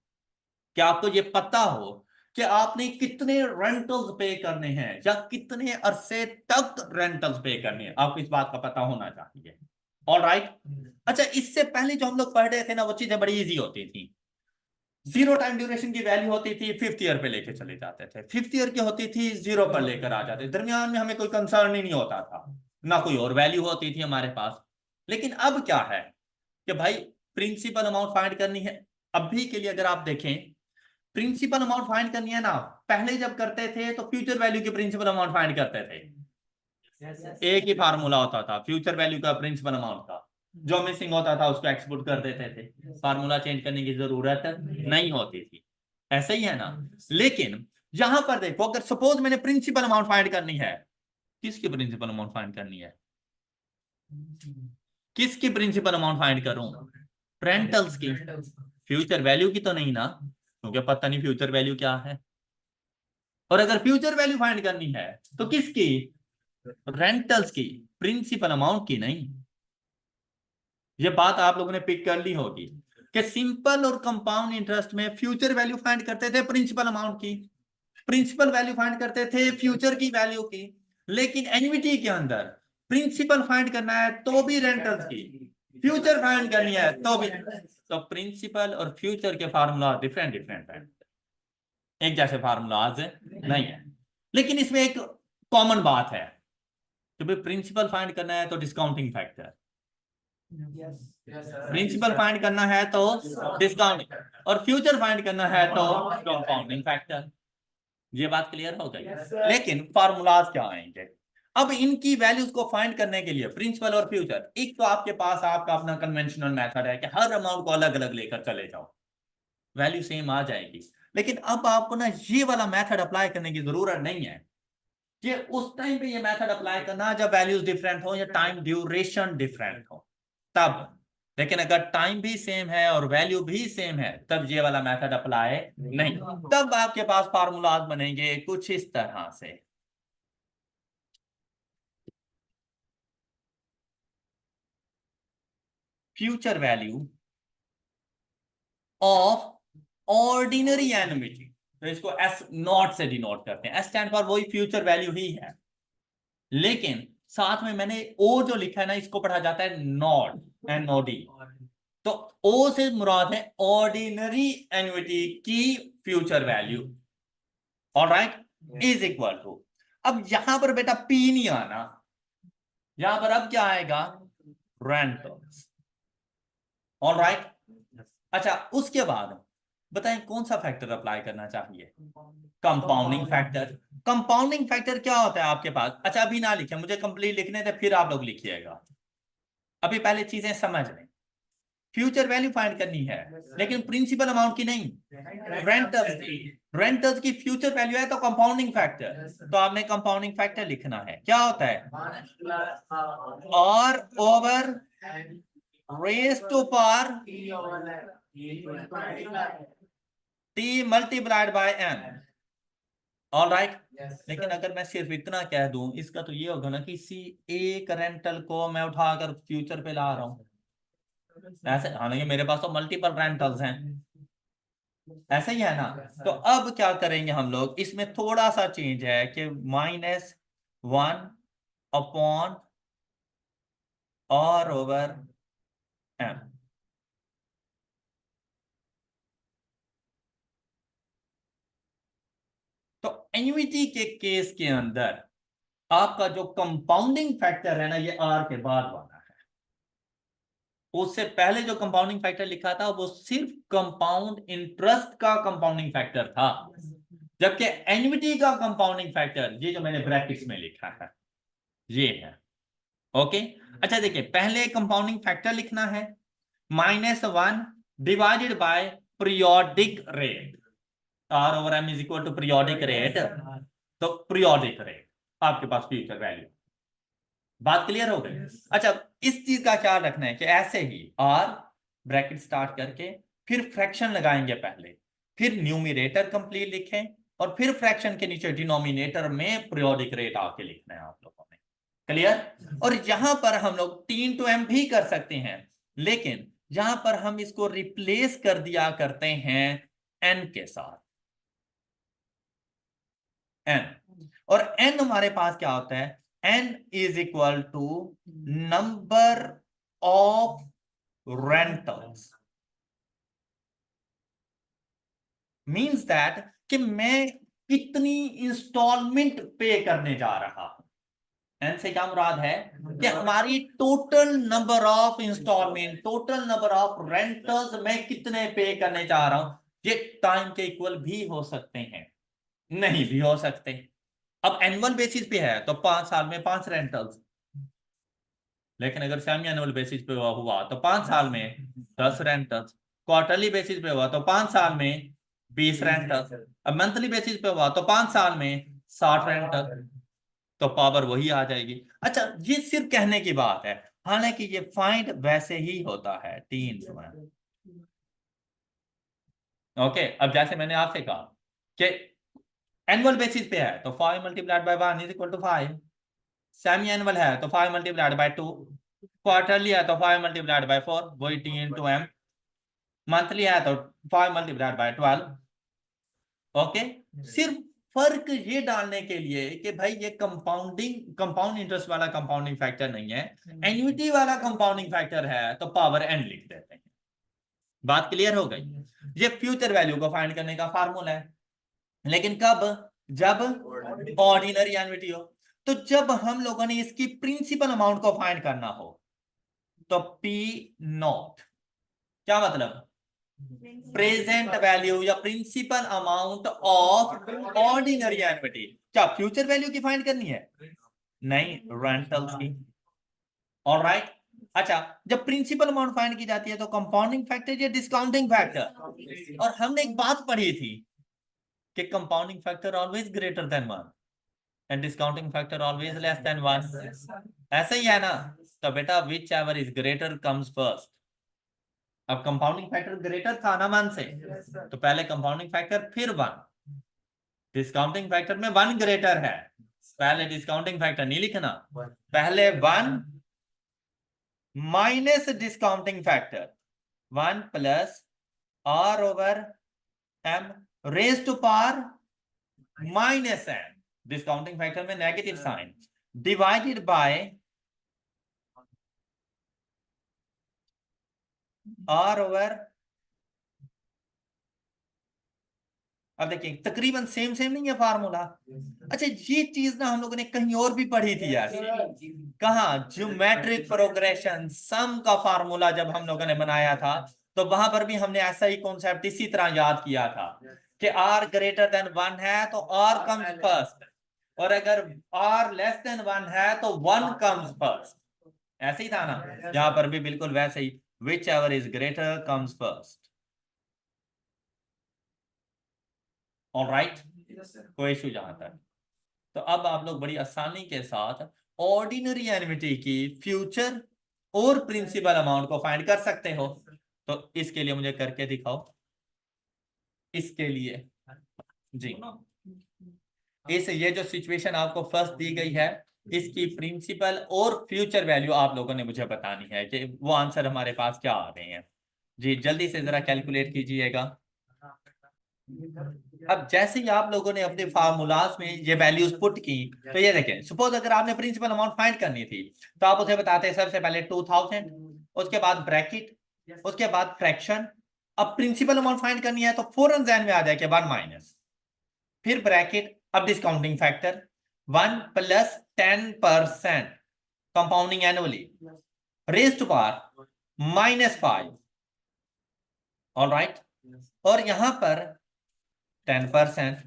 कि आपको ये पता हो कि आपने कितने रेंटल्स पे करने हैं या कितने अरसे तक रेंटल्स पे करने हैं, आपको इस बात का पता होना चाहिए। ऑलराइट। अच्छा, इससे पहले जो हम लोग पढ़ रहे थे ना, वो चीजें बड़ी इजी होती थी। जीरो टाइम ड्यूरेशन की वैल्यू होती थी, फिफ्थ ईयर पे लेके चले जाते थे, फिफ्थ ईयर की होती थी, जीरो पर लेकर आ जाते, दरमियान में हमें कोई कंसर्न ही नहीं होता था, ना कोई और वैल्यू होती थी हमारे पास। लेकिन अब क्या है कि भाई प्रिंसिपल अमाउंट फाइंड करनी है। अभी के लिए अगर आप देखें, प्रिंसिपल अमाउंट फाइंड करनी है ना, पहले जब करते थे तो फ्यूचर वैल्यू की प्रिंसिपल अमाउंट फाइंड करते थे। एक ही फार्मूला होता था फ्यूचर वैल्यू का, प्रिंसिपल अमाउंट का। जो मिसिंग होता था उसको एक्सपोर्ट कर देते थे, फार्मूला चेंज करने की जरूरत नहीं होती थी। ऐसा ही है ना। लेकिन यहां पर देखो, अगर सपोज मैंने प्रिंसिपल अमाउंट फाइंड करनी है, किसकी प्रिंसिपल अमाउंट फाइंड करनी है? किसकी प्रिंसिपल अमाउंट फाइंड करूं? रेंटल्स की। फ्यूचर वैल्यू की तो नहीं ना, क्योंकि पता नहीं फ्यूचर वैल्यू क्या है। और अगर फ्यूचर वैल्यू फाइंड करनी है तो किसकी? रेंटल्स की, प्रिंसिपल अमाउंट की नहीं। ये बात आप लोगों ने पिक कर ली होगी कि सिंपल और कंपाउंड इंटरेस्ट में फ्यूचर वैल्यू फाइंड करते थे प्रिंसिपल अमाउंट की, प्रिंसिपल वैल्यू फाइंड करते थे फ्यूचर की वैल्यू की। लेकिन एन्युटी के अंदर प्रिंसिपल फाइंड करना है तो भी रेंटल्स की, फ्यूचर फाइंड करनी है तो भी। तो प्रिंसिपल और फ्यूचर के फार्मूला डिफरेंट डिफरेंट है, एक जैसे फार्मूलाज नहीं है। लेकिन इसमें एक कॉमन बात है कि भाई प्रिंसिपल फाइंड करना है तो डिस्काउंटिंग फैक्टर, प्रिंसिपल फाइंड करना है तो डिस्काउंटिंग, और फ्यूचर फाइंड करना है तो कंपाउंडिंग फैक्टर। ये बात क्लियर हो गई। लेकिन फार्मूलाज क्या आएंगे अब इनकी वैल्यूज को फाइंड करने के लिए? प्रिंसिपल और फ्यूचर, एक तो आपके पास आपका अपना कन्वेंशनल मेथड है कि हर अमाउंट को अलग अलग लेकर चले जाओ, वैल्यू सेम आ जाएगी। लेकिन अब आपको ना ये वाला मेथड अप्लाई करने की जरूरत नहीं है। ये उस टाइम पे ये मेथड अप्लाई करना जब वैल्यूज डिफरेंट हो या टाइम ड्यूरेशन डिफरेंट हो, तब। लेकिन अगर टाइम भी सेम है और वैल्यू भी सेम है, तब ये वाला मेथड अप्लाई नहीं। तब आपके पास फार्मूलाज बनेंगे कुछ इस तरह से। Future value of ordinary annuity, तो इसको एस नॉट से डिनोट करते हैं। एस स्टैंड फॉर वही फ्यूचर वैल्यू ही है, लेकिन साथ में मैंने ओ जो लिखा है ना, इसको पढ़ा जाता है नॉट, एनओडी। तो ओ से मुराद है ऑर्डिनरी एन्युटी की future value. All right, is equal to, अब यहां पर बेटा पी नहीं आना, यहां पर अब क्या आएगा? रेंटल्स। ऑलराइट। अच्छा, उसके बाद बताएं कौन सा फैक्टर अप्लाई करना चाहिए? Compounding factor. कंपाउंडिंग फैक्टर क्या होता है आपके पास? अच्छा, अभी ना लिखे, मुझे कंप्लीट लिखने थे, फिर आप लोग लिखिएगा। अभी पहले चीजें समझ लें। फ्यूचर वैल्यू फाइंड करनी है, लेकिन प्रिंसिपल अमाउंट की नहीं, रेंटल्स की। रेंटल्स की फ्यूचर वैल्यू है तो कंपाउंडिंग फैक्टर, तो आपने कंपाउंडिंग फैक्टर लिखना है। क्या होता है? और over raise to power t multiplied by n. All right. लेकिन अगर मैं सिर्फ इतना कह दूं, इसका तो ये होगा ना कि इसी एक रेंटल को मैं उठाकर फ्यूचर पे ला रहा हूं, ऐसे। हालांकि मेरे पास तो मल्टीपल रेंटल्स हैं, ऐसा ही है ना। तो अब क्या करेंगे हम लोग, इसमें थोड़ा सा चेंज है कि -1 अपॉन और ओवर एम। तो एन्युटी के केस के अंदर आपका जो कंपाउंडिंग फैक्टर है ना, ये आर के बाद वाला है। उससे पहले जो कंपाउंडिंग फैक्टर लिखा था वो सिर्फ कंपाउंड इंटरेस्ट का कंपाउंडिंग फैक्टर था, जबकि एन्युटी का कंपाउंडिंग फैक्टर ये जो मैंने ब्रैकेट्स में लिखा है ये है। ओके। अच्छा देखिए, पहले कंपाउंडिंग फैक्टर लिखना है, -1 divided by periodic rate. R over m is equal to periodic rate, तो पीरियोडिक रेट आपके पास फ्यूचर वैल्यू। बात क्लियर हो गई? अच्छा, इस चीज का ख्याल रखना है कि ऐसे ही आर ब्रैकेट स्टार्ट करके फिर फ्रैक्शन लगाएंगे पहले, फिर न्यूमिरेटर कंप्लीट लिखें, और फिर फ्रैक्शन के नीचे डिनोमिनेटर में पीरियोडिक रेट आके लिखना है आप लोगों ने। क्लियर? और यहां पर हम लोग टी इंटू एम भी कर सकते हैं, लेकिन यहां पर हम इसको रिप्लेस कर दिया करते हैं एन के साथ। एन, और एन हमारे पास क्या होता है, n is equal to number of rentals, means that कि मैं कितनी इंस्टॉलमेंट पे करने जा रहा हूं। एन से क्या मुराद है कि हमारी total number of instalment, total number of rentals मैं कितने पे करने जा रहा हूं। ये टाइम के इक्वल भी हो सकते हैं, नहीं भी हो सकते। अब एनुअल बेसिस पे है तो 5 साल में 5 रेंटल्स, लेकिन अगर सेमी एनुअल बेसिस पे हुआ तो 5 साल में 10 रेंटल्स, क्वार्टरली बेसिस पे हुआ तो 5 साल में 20 रेंटल्स, अब मंथली बेसिस पे हुआ तो 5 साल में 60 रेंटल, तो पावर वही आ जाएगी। अच्छा, ये सिर्फ कहने की बात है, हालांकि ये फाइंड वैसे ही होता है 3 ओके। अब जैसे मैंने आपसे कहा कि एनुअल बेसिस पे है तो 5 × 1 = 5, सेमी एनुअल है तो 5 × 2, क्वार्टरली है तो 5 × 4, वही T × M, मंथली है तो 5 × 12। ओके, सिर्फ फर्क ये डालने के लिए कि भाई ये कंपाउंड इंटरेस्ट वाला कंपाउंडिंग फैक्टर नहीं है, एन्युटी वाला कंपाउंडिंग फैक्टर है, तो पावर एन लिख देते हैं। बात क्लियर हो गई। ये फ्यूचर वैल्यू को फाइंड करने का फार्मूला है, लेकिन कब, जब ऑर्डिनरी एन्युटी हो। तो जब हम लोगों ने इसकी प्रिंसिपल अमाउंट को फाइंड करना हो तो P0, क्या मतलब, प्रेजेंट वैल्यू या principal amount of ordinary annuity. क्या फ्यूचर वैल्यू की फाइंड करनी है, नहीं, रेंटल्स की। ऑलराइट, अच्छा, जब प्रिंसिपल अमाउंट फाइंड की जाती है तो कंपाउंडिंग फैक्टर या डिस्काउंटिंग फैक्टर, और हमने एक बात पढ़ी थी कि compounding factor always greater than 1 and discounting factor always less than 1, ऐसा ही है ना। तो बेटा which ever is greater comes first. अब कंपाउंडिंग फैक्टर ग्रेटर था ना 1 से, तो पहले कंपाउंडिंग फैक्टर फिर 1। डिस्काउंटिंग फैक्टर में 1 ग्रेटर है, पहले डिस्काउंटिंग फैक्टर नहीं लिखना, पहले 1 minus discounting factor, 1 plus R/M raise to power -n, discounting factor में negative sign, divided by R/, अब देखिए तकरीबन सेम सेम नहीं है फार्मूला। अच्छा, ये चीज ना हम लोगों ने कहीं और भी पढ़ी थी यार, कहा, ज्योमेट्रिक प्रोग्रेशन सम का फार्मूला जब हम लोगों ने बनाया था, तो वहां पर भी हमने ऐसा ही कॉन्सेप्ट इसी तरह याद किया था कि R ग्रेटर देन 1 है तो R कम्स फर्स्ट, और अगर R लेस देन 1 है तो 1 कम्स फर्स्ट। ऐसे ही था ना, यहां पर भी बिल्कुल वैसे ही, whichever is greater comes first. Alright, कोई इशू जहां तक। तो अब आप लोग बड़ी आसानी के साथ ऑर्डिनरी एन्युटी की फ्यूचर और प्रिंसिपल अमाउंट को फाइंड कर सकते हो। तो इसके लिए मुझे करके दिखाओ, इसके लिए जी, इस ये जो सिचुएशन आपको फर्स्ट दी गई है, इसकी प्रिंसिपल और फ्यूचर वैल्यू आप लोगों ने मुझे बतानी है कि वो आंसर हमारे पास क्या आ रहे हैं। जी जल्दी से जरा कैलकुलेट कीजिएगा। अब जैसे ही आप लोगों ने अपने फार्मूलाज में ये वैल्यूज पुट की, तो ये देखें, सपोज अगर आपने प्रिंसिपल अमाउंट फाइंड करनी थी तो आप उसे बताते हैं सबसे पहले 2000, उसके बाद ब्रैकेट, उसके बाद फ्रैक्शन। अब प्रिंसिपल अमाउंट फाइंड करनी है तो फौरन ध्यान में आ जाए कि 1 माइनस, फिर ब्रैकेट, अब discounting factor 1 plus 10% compounding annually raise to power -5। All right, और यहां पर 10%,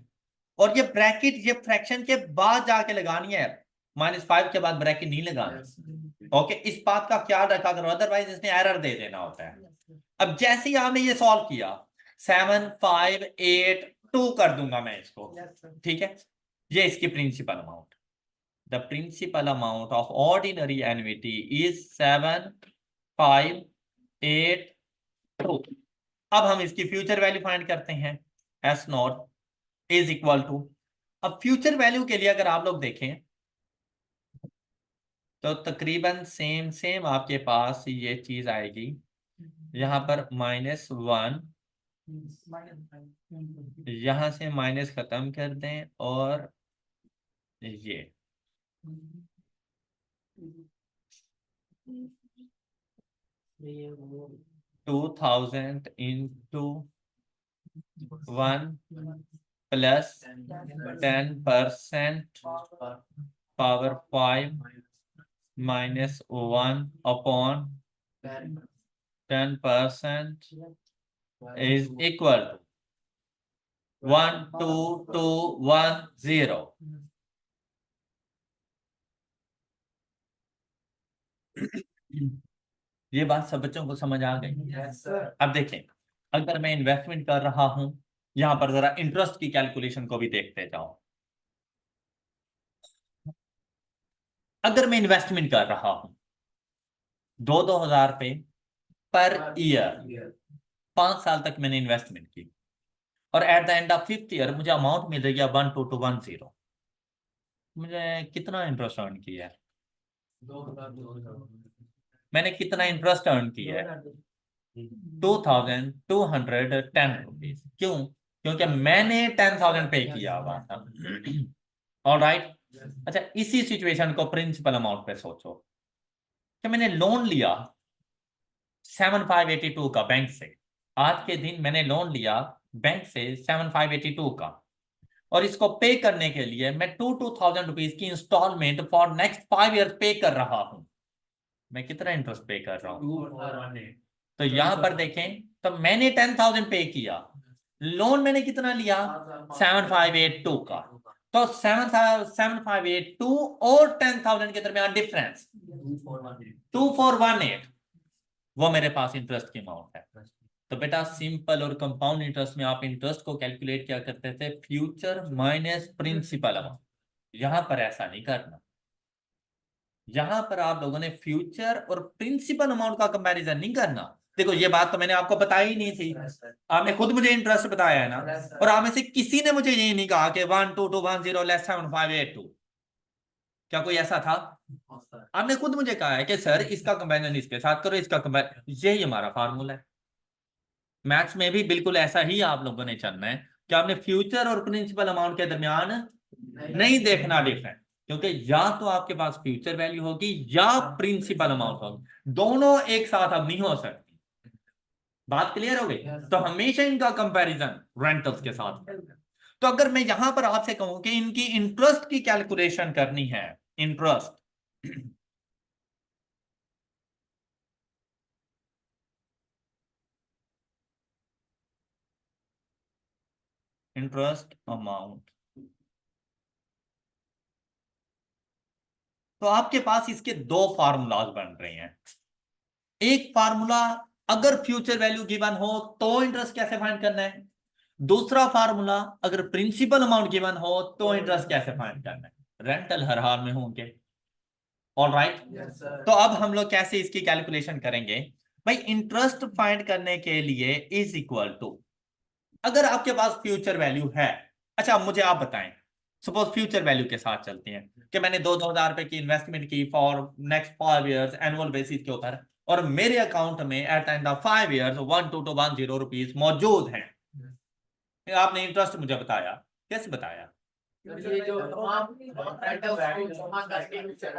और ये ब्रैकेट ये फ्रैक्शन के बाद जाके लगानी है, -5 के बाद ब्रैकेट नहीं लगानी। ओके, इस बात का ख्याल रखा करो, अदरवाइज इसने एरर दे देना होता है। अब जैसे ही आपने ये सॉल्व किया, 7 5 8 2 कर दूंगा मैं इसको, ठीक है। ये इसकी principal amount, the principal amount of ordinary annuity is 7 5 8 2। अब हम इसकी फ्यूचर वैल्यू फाइंड करते हैं, S0 इज इक्वल टू, अब फ्यूचर वैल्यू के लिए अगर आप लोग देखें तो तकरीबन सेम सेम आपके पास ये चीज आएगी। यहां पर -1, यहां से माइनस खत्म कर दें और ये 2000 into 1 plus 10% power 5 minus 1 upon 10% is equal to 12210। ये बात सब बच्चों को समझ आ गई? अब देखें, अगर मैं इन्वेस्टमेंट कर रहा हूं, यहां पर जरा इंटरेस्ट की कैलकुलेशन को भी देखते जाओ। अगर मैं इन्वेस्टमेंट कर रहा हूं 2,000 रुपए पर ईयर, 5 साल तक मैंने इन्वेस्टमेंट की, और eight the end of 5th year मुझे अमाउंट मिल रही है 12210। मुझे कितना इंटरेस्ट अर्न किया है? मैंने कितना इंटरेस्ट अर्न किया है? 2210 रुपीज। क्यों? क्योंकि मैंने 10,000 पे किया हुआ था। All right. अच्छा, इसी सिचुएशन को प्रिंसिपल अमाउंट पे सोचो कि मैंने लोन लिया 7582 का बैंक से। आज के दिन मैंने लोन लिया बैंक से 7582 का, और इसको पे करने के लिए मैं 2,000 रुपीज की इंस्टॉलमेंट फॉर नेक्स्ट 5 ईयर पे कर रहा हूं। मैं कितना इंटरेस्ट पे कर रहा हूं? तो यहां पर देखें, तो मैंने 10,000 पे किया, लोन मैंने कितना लिया? 7582 का। तो 7582 और 10,000 के दरमियान डिफरेंस 2418, वो मेरे पास इंटरेस्ट की अमाउंट है। तो बेटा, सिंपल और कंपाउंड इंटरेस्ट में आप इंटरेस्ट को कैलकुलेट क्या करते थे? Future minus principal amount. यहां पर ऐसा नहीं करना। यहां पर आप लोगों ने फ्यूचर और प्रिंसिपल अमाउंट का कंपैरिजन नहीं करना। देखो, ये बात तो मैंने आपको बताई ही नहीं थी। आपने खुद मुझे इंटरेस्ट बताया है ना, और आप में से किसी ने मुझे ये नहीं कहा कि 12210 लेस 7582। क्या कोई ऐसा था? आपने खुद मुझे कहा है कि सर इसका कंपैरिजन इसके साथ करो, इसका कंपैरिजन। यही हमारा फार्मूला है। मैथ्स में भी बिल्कुल ऐसा ही आप लोगों ने चलना है कि आपने फ्यूचर और प्रिंसिपल अमाउंट के दरमियान नहीं देखना डिफरेंस, क्योंकि या तो आपके पास फ्यूचर वैल्यू होगी या प्रिंसिपल अमाउंट होगी, दोनों एक साथ अब नहीं हो सकती। बात क्लियर हो गई? तो हमेशा इनका कंपैरिजन रेंटल्स के साथ। तो अगर मैं यहां पर आपसे कहूं कि इनकी इंटरेस्ट की कैलकुलेशन करनी है, इंटरेस्ट इंटरेस्ट अमाउंट, तो आपके पास इसके दो फार्मूलाज बन रहे हैं। एक फार्मूला, अगर फ्यूचर वैल्यू गिवन हो तो इंटरेस्ट कैसे फाइंड करना है। दूसरा फार्मूला, अगर प्रिंसिपल अमाउंट गिवन हो तो इंटरेस्ट कैसे फाइंड करना है। रेंटल हर हाल में होंगे। All right. तो अब हम लोग कैसे इसकी कैलकुलेशन करेंगे? भाई, इंटरेस्ट फाइंड करने के लिए इज इक्वल टू, अगर आपके पास फ्यूचर वैल्यू है। अच्छा, अब मुझे आप बताएं, सपोज फ्यूचर वैल्यू के साथ चलते हैं कि मैंने 2,000 रुपए की इन्वेस्टमेंट की for next 5 years annual basis के ऊपर, और मेरे अकाउंट में eight the end of 5 years 12210 rupees मौजूद हैं। आपने इंटरेस्ट मुझे बताया, कैसे बताया? ये जो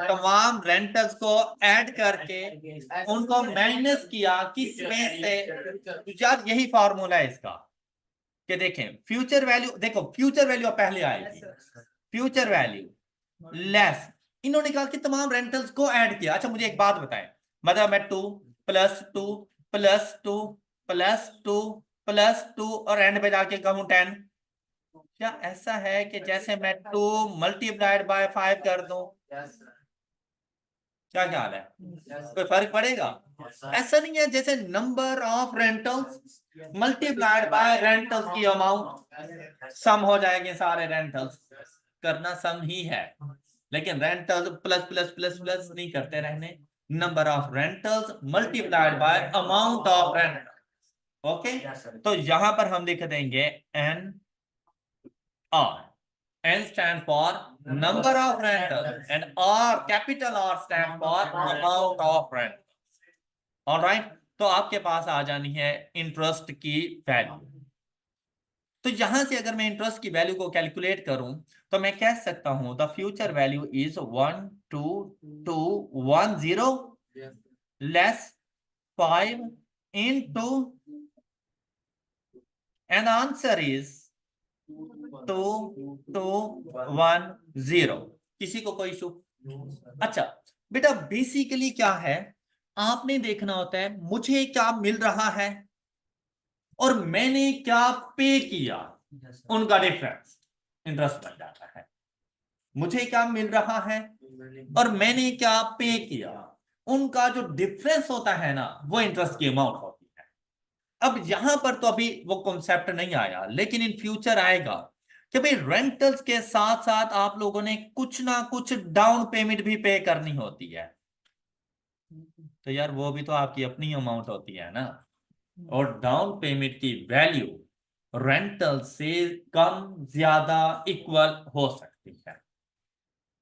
तमाम रेंटल्स को ऐड करके उनको माइनस किया किस में से? यार, यही फॉर्मूला है इसका कि देखें, फ्यूचर वैल्यू, देखो फ्यूचर वैल्यू पहले आएगी, फ्यूचर वैल्यू लेस, इन्होंने कहा कि तमाम रेंटल्स को ऐड किया। अच्छा, मुझे एक बात बताएं, मतलब मैं 2 +2 +2 +2 और एंड पे जाके कहूं 10। क्या ऐसा है कि जैसे मैं 2 × 5 कर दूं? क्या ख्याल है? कोई फर्क पड़ेगा? ऐसा नहीं है, जैसे number of rentals multiplied by rentals की अमाउंट, सम हो जाएंगे सारे रेंटल्स। करना सम ही है, लेकिन rentals plus plus plus plus नहीं करते रहने। Number of rentals multiplied by amount of rent. Okay, तो यहां पर हम लिख देंगे n r. N stand for number of rentals and R, capital R stand for amount of rent. All right, तो आपके पास आ जानी है इंटरेस्ट की वैल्यू। तो यहां से अगर मैं इंटरेस्ट की वैल्यू को कैलकुलेट करूं तो मैं कह सकता हूं the future value is 1210 less 5 into and answer is 2210। किसी को कोई इशू? अच्छा बेटा, बेसिकली क्या है, आपने देखना होता है मुझे क्या मिल रहा है और मैंने क्या पे किया, उनका डिफरेंस इंटरेस्ट बन जाता है। मुझे क्या मिल रहा है और मैंने क्या पे किया, उनका जो डिफरेंस होता है ना, वो इंटरेस्ट की अमाउंट होती है। अब यहां पर तो अभी वो कॉन्सेप्ट नहीं आया, लेकिन इन फ्यूचर आएगा कि भाई रेंटल्स के साथ साथ आप लोगों ने कुछ ना कुछ डाउन पेमेंट भी पे करनी होती है। तो यार वो भी तो आपकी अपनी अमाउंट होती है ना, और डाउन पेमेंट की वैल्यू रेंटल से कम ज्यादा इक्वल हो सकती है।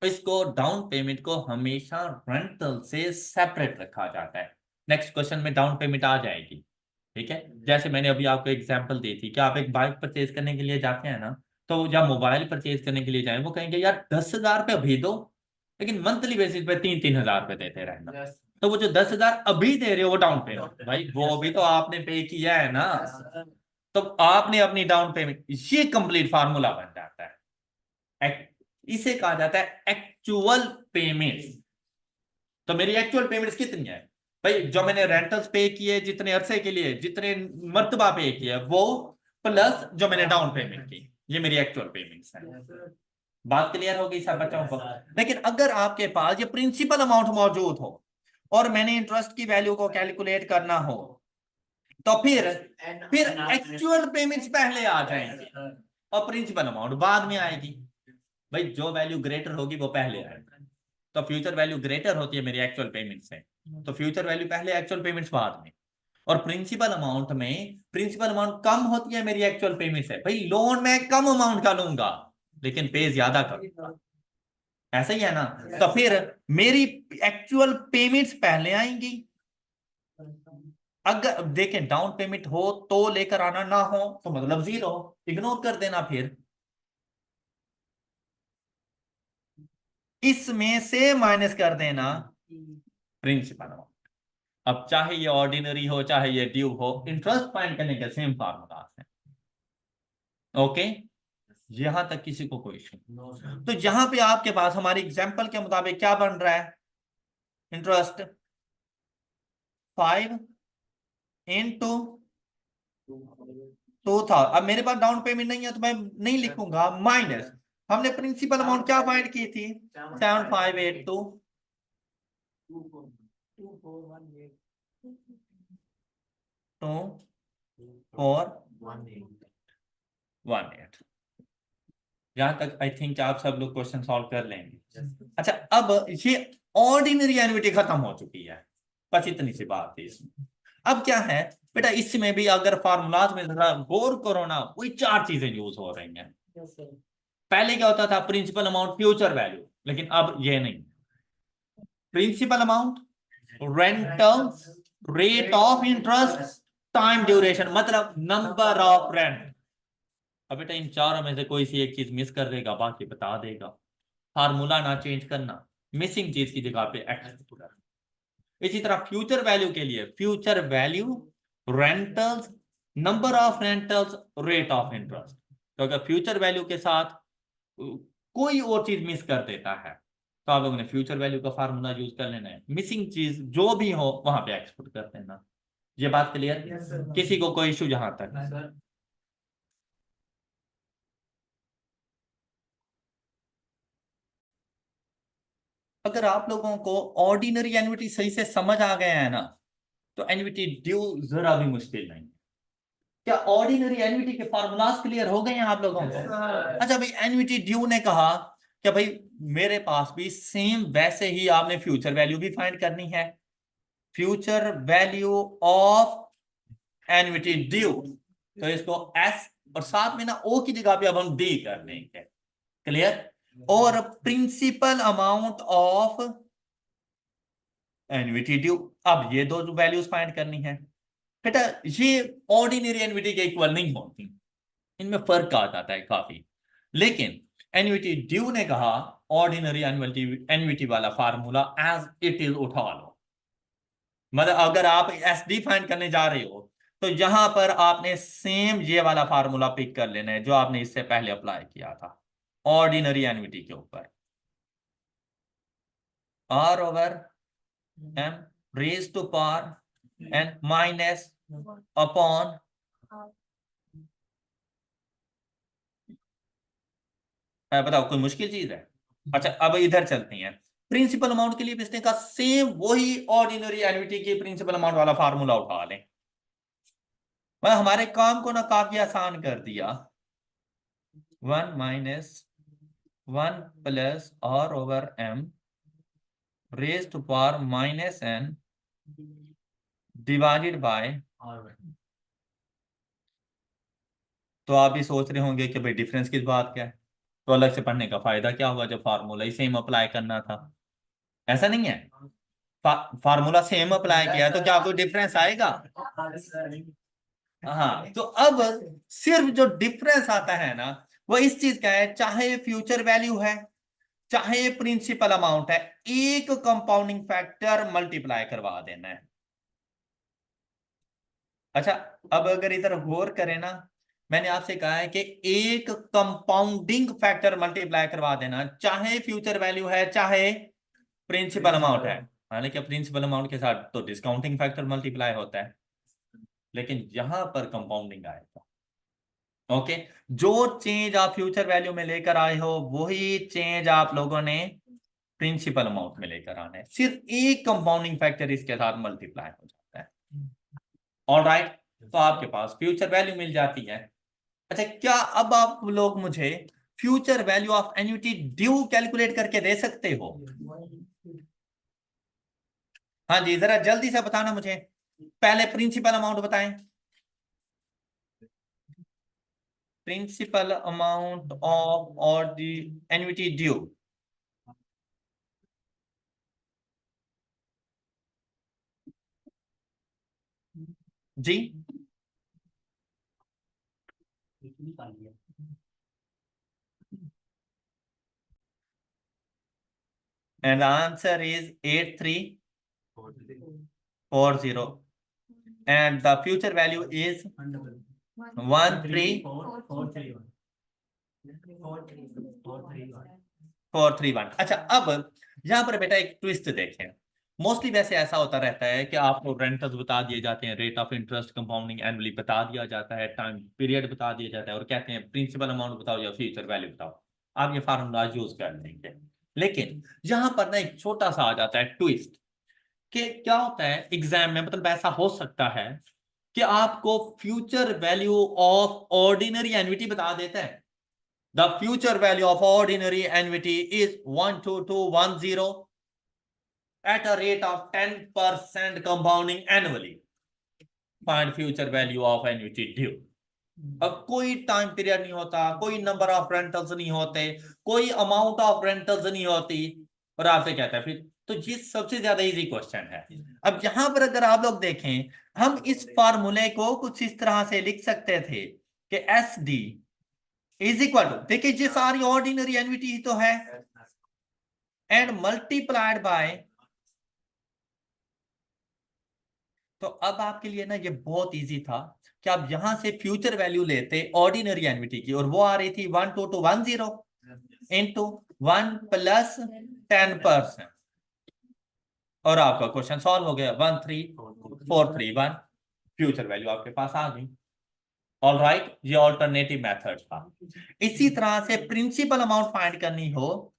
इसको डाउन पेमेंट को हमेशा रेंटल से सेपरेट रखा जाता है। नेक्स्ट क्वेश्चन में डाउन पेमेंट आ जाएगी। ठीक है, जैसे मैंने अभी आपको एग्जांपल दी थी कि आप एक बाइक परचेज करने के लिए जाते हैं ना, तो या मोबाइल परचेज करने के लिए जाए, वो कहेंगे यार 10,000 रुपये अभी दो, लेकिन मंथली बेसिस पे 3-3 हजार रुपये देते रहना। तो वो जो 10,000 अभी दे रहे हो वो डाउन पेमेंट, भाई वो भी तो आपने पे किया है ना, तो आपने अपनी डाउन पेमेंट, ये कंप्लीट फार्मूला बन जाता है। इसे कहा जाता है एक्चुअल पेमेंट्स। तो मेरी एक्चुअल पेमेंट्स कितनी है भाई, जो मैंने रेंटल्स पे किए जितने अरसे के लिए, जितने मर्तबा पे किए वो, प्लस जो मैंने डाउन पेमेंट की, ये मेरी एक्चुअल पेमेंट्स है। बात क्लियर हो गई सब बच्चों को? लेकिन अगर आपके पास ये प्रिंसिपल अमाउंट मौजूद हो और मैंने इंटरेस्ट की वैल्यू को कैलकुलेट करना हो, तो फिर एक्चुअल पेमेंट्स पहले आ जाएंगे और प्रिंसिपल अमाउंट बाद में आएगी। भाई जो वैल्यू ग्रेटर होगी वो पहले आएगी। तो फ्यूचर वैल्यू ग्रेटर होती है मेरी एक्चुअल पेमेंट से, तो फ्यूचर वैल्यू पहले, एक्चुअल पेमेंट्स बाद में। और प्रिंसिपल अमाउंट में प्रिंसिपल अमाउंट कम होती है मेरी एक्चुअल पेमेंट से। भाई लोन में कम अमाउंट का लूंगा लेकिन पे ज्यादा करूंगा, ऐसा ही है ना? तो फिर मेरी एक्चुअल पेमेंट्स पहले आएंगी। अगर देखें डाउन पेमेंट हो तो लेकर आना, ना हो तो मतलब जीरो, इग्नोर कर देना। फिर इसमें से माइनस कर देना प्रिंसिपल अमाउंट। अब चाहे ये ऑर्डिनरी हो चाहे ये ड्यू हो, इंटरेस्ट फाइंड करने के सेम फार्मूला है। ओके, यहां तक किसी को कोई इशू? तो यहां पे आपके पास हमारी एग्जांपल के मुताबिक क्या बन रहा है, इंटरेस्ट 5 into 2,000। अब मेरे पास डाउन पेमेंट नहीं है तो मैं नहीं लिखूंगा, माइनस, हमने प्रिंसिपल अमाउंट क्या फाइंड की थी, 75822418। यहां तक आई थिंक आप सब लोग क्वेश्चन सॉल्व कर लेंगे। अच्छा, अब ये ऑर्डिनरी एन्युटी खत्म हो चुकी है, बस इतनी सी बात है इसमें। अब क्या है बेटा, इसमें भी अगर फार्मूलाज में जरा गौर करो ना, वही चार चीजें यूज हो रही हैं। पहले क्या होता था, प्रिंसिपल अमाउंट फ्यूचर वैल्यू, लेकिन अब ये नहीं। Principal amount, rentals, rate of interest, time duration, मतलब नंबर ऑफ रेंट। अब बेटा इन चारों में से कोई सी एक चीज मिस कर देगा, बाकी बता देगा। फार्मूला ना चेंज करना, मिसिंग चीज की जगह पे एक्स करना। इसी तरह फ्यूचर वैल्यू के लिए, future value, rentals, number of rentals, rate of interest. तो अगर फ्यूचर वैल्यू के साथ कोई और चीज मिस कर देता है तो आप लोगों ने फ्यूचर वैल्यू का फार्मूला यूज कर लेना है, मिसिंग चीज जो भी हो वहां पे एक्सपुट कर देना। ये बात क्लियर? किसी को कोई इशू जहां तक? अगर आप लोगों को ऑर्डिनरी एन्युटी सही से समझ आ गया है ना, तो एन्युटी ड्यू जरा भी मुश्किल नहीं। क्या ऑर्डिनरी एन्युटी के फार्मूलाज क्लियर हो गए हैं आप लोगों को? अच्छा भाई, एन्युटी ड्यू ने कहा कि भाई मेरे पास भी सेम वैसे ही आपने फ्यूचर वैल्यू भी फाइंड करनी है। Future value of annuity due, तो इसको एस और साथ में ना ओ की जगह पे अब हम डी कर देंगे। क्लियर? और principal amount of annuity due, अब ये दो वैल्यूज फाइंड करनी है। बेटा ये ऑर्डिनरी एन्युटी के इक्वल नहीं होती, इनमें फर्क आ जाता है काफी। लेकिन एन्युटी ड्यू ने कहा ऑर्डिनरी एन्युटी एन्युटी वाला फार्मूला एज इट इज उठा लो। मतलब अगर आप एसडी फाइंड करने जा रहे हो तो यहां पर आपने सेम ये वाला फार्मूला पिक कर लेना है जो आपने इससे पहले अप्लाई किया था ऑर्डिनरी एन्युटी के ऊपर। R over m raise to power n minus upon. बताओ कोई मुश्किल चीज है? अच्छा अब इधर चलते हैं। प्रिंसिपल अमाउंट के लिए भी इसने कहा सेम वही ऑर्डिनरी एन्युटी की प्रिंसिपल अमाउंट वाला फार्मूला उठा लें। मतलब हमारे काम को ना काफी आसान कर दिया। 1 - 1 plus r/m raise to power -n divided by. तो आप भी सोच रहे होंगे कि भाई डिफरेंस किस बात का है, तो अलग से पढ़ने का फायदा क्या होगा जब फार्मूला ही सेम अप्लाई करना था। ऐसा नहीं है, फार्मूला सेम अप्लाई किया तो क्या कोई डिफरेंस आएगा? हाँ, तो अब सिर्फ जो डिफरेंस आता है ना वो इस चीज का है, चाहे फ्यूचर वैल्यू है चाहे प्रिंसिपल अमाउंट है, एक कंपाउंडिंग फैक्टर मल्टीप्लाई करवा देना है। अच्छा अब अगर इधर गौर करें ना, मैंने आपसे कहा है कि एक कंपाउंडिंग फैक्टर मल्टीप्लाई करवा देना, चाहे फ्यूचर वैल्यू है चाहे प्रिंसिपल अमाउंट है। हालांकि प्रिंसिपल अमाउंट के साथ तो डिस्काउंटिंग फैक्टर मल्टीप्लाई होता है, लेकिन यहां पर कंपाउंडिंग आएगा। ओके, जो चेंज आप फ्यूचर वैल्यू में लेकर आए हो वही चेंज आप लोगों ने प्रिंसिपल अमाउंट में लेकर आना है, सिर्फ एक कंपाउंडिंग फैक्टर इसके साथ मल्टीप्लाई हो जाता है। ऑल राइट, तो आपके पास फ्यूचर वैल्यू मिल जाती है। अच्छा क्या अब आप लोग मुझे future value of annuity due calculate करके दे सकते हो? हाँ जी, जरा जल्दी से बताना मुझे, पहले प्रिंसिपल अमाउंट बताएं। प्रिंसिपल अमाउंट ऑफ और दी एन्युटी ड्यू। जी, and the answer is 8340 and the future value is 13431। अच्छा अब यहां पर बेटा एक ट्विस्ट देखें। मोस्टली वैसे ऐसा होता रहता है कि आपको रेंटल्स बता दिए जाते हैं, rate of interest compounding annually बता दिया जाता है, टाइम पीरियड बता दिया जाता है और कहते हैं प्रिंसिपल अमाउंट बताओ या फ्यूचर वैल्यू बताओ, आप ये फार्मूला यूज कर लेंगे। लेकिन यहां पर ना एक छोटा सा आ जाता है ट्विस्ट, कि क्या होता है एग्जाम में, मतलब ऐसा हो सकता है कि आपको future value of ordinary annuity बता देता है। The future value of ordinary annuity is 12210 at a rate of 10% compounding annually. Find future value of annuity due. अब कोई टाइम पीरियड नहीं होता, कोई नंबर ऑफ रेंटल्स नहीं होते, कोई अमाउंट ऑफ रेंटल्स नहीं होती, और आपसे कहता है फिर, तो ये सबसे ज्यादा इजी क्वेश्चन है। अब यहां पर अगर आप लोग देखें, हम इस फार्मूले को कुछ इस तरह से लिख सकते थे कि S D is equal to, देखिए ये सारी ऑर्डिनरी एन्युटी ही तो है, एंड मल्टीप्लाइड बाय। तो अब आपके लिए ना ये बहुत इजी था कि आप यहां से फ्यूचर वैल्यू लेते ऑर्डिनरी एन्युटी की, और वो आ रही थी 12210 इंटू 1 + 10%, और आपका क्वेश्चन सॉल्व हो गया, 13431 फ्यूचर वैल्यू आपके पास आ गई। ऑल राइट, ये ऑल्टरनेटिव मेथड था। इसी तरह से प्रिंसिपल अमाउंट फाइंड करनी हो,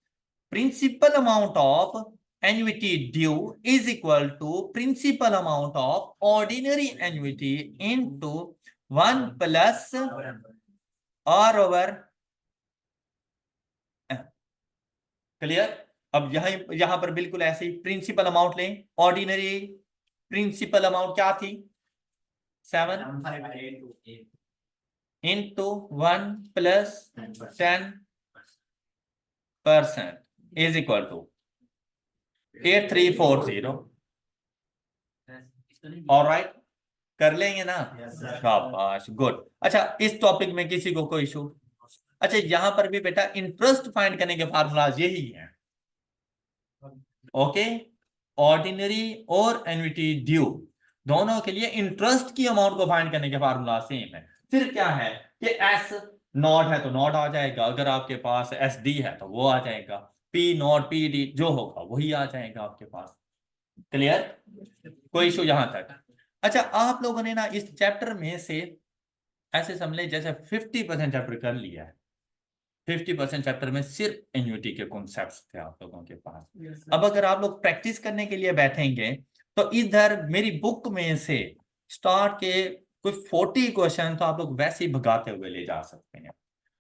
principal amount of annuity due is equal to principal amount of ordinary annuity into 1 plus r over। Clear? अब यहां पर बिल्कुल ऐसे ही प्रिंसिपल अमाउंट लें, ऑर्डिनरी प्रिंसिपल अमाउंट क्या थी, 7 into 1 + 10% is equal to 8340। All right, कर लेंगे ना? शाबाश, गुड। अच्छा, इस टॉपिक में किसी को कोई इशू? अच्छा, यहां पर भी बेटा इंटरेस्ट फाइंड करने के फार्मूलाज यही हैं। ओके, ऑर्डिनरी और एन्युटी ड्यू दोनों के लिए इंटरेस्ट की अमाउंट को फाइंड करने के फार्मूला सेम है। फिर क्या है कि एस नॉट है तो नॉट आ जाएगा, अगर आपके पास एस डी है तो वो आ जाएगा, पी नॉट पी डी जो होगा वही आ जाएगा आपके पास। क्लियर? कोई इशू यहां तक? अच्छा, आप लोगों ने ना इस चैप्टर में से ऐसे समझ लें जैसे 50% चैप्टर कर लिया है। 50% चैप्टर में सिर्फ एन्युटी के कॉन्सेप्ट्स थे आप लोगों के पास। अब अगर आप लोग प्रैक्टिस करने के लिए बैठेंगे तो इधर मेरी बुक में से स्टार्ट के कोई 40 क्वेश्चन तो आप लोग वैसे ही भगाते हुए ले जा सकते हैं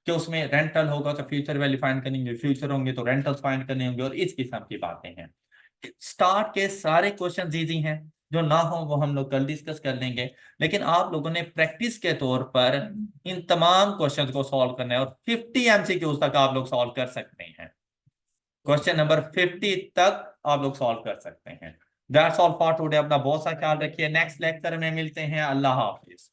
कि उसमें रेंटल होगा तो फ्यूचर वैल्यू फाइंड करेंगे, फ्यूचर होंगे तो रेंटल्स फाइंड करने होंगे, और इस किस्म की बातें हैं। स्टार्ट के सारे क्वेश्चन इजी हैं, जो ना हो वो हम लोग कल डिस्कस कर लेंगे, लेकिन आप लोगों ने प्रैक्टिस के तौर पर इन तमाम क्वेश्चंस को सॉल्व करना है, और 50 एमसीक्यूज तक आप लोग सॉल्व कर सकते हैं। क्वेश्चन नंबर 50 तक आप लोग सॉल्व कर सकते हैं। That's all for today. अपना बहुत सा ख्याल रखिए, नेक्स्ट लेक्चर में मिलते हैं। अल्लाह हाफिज।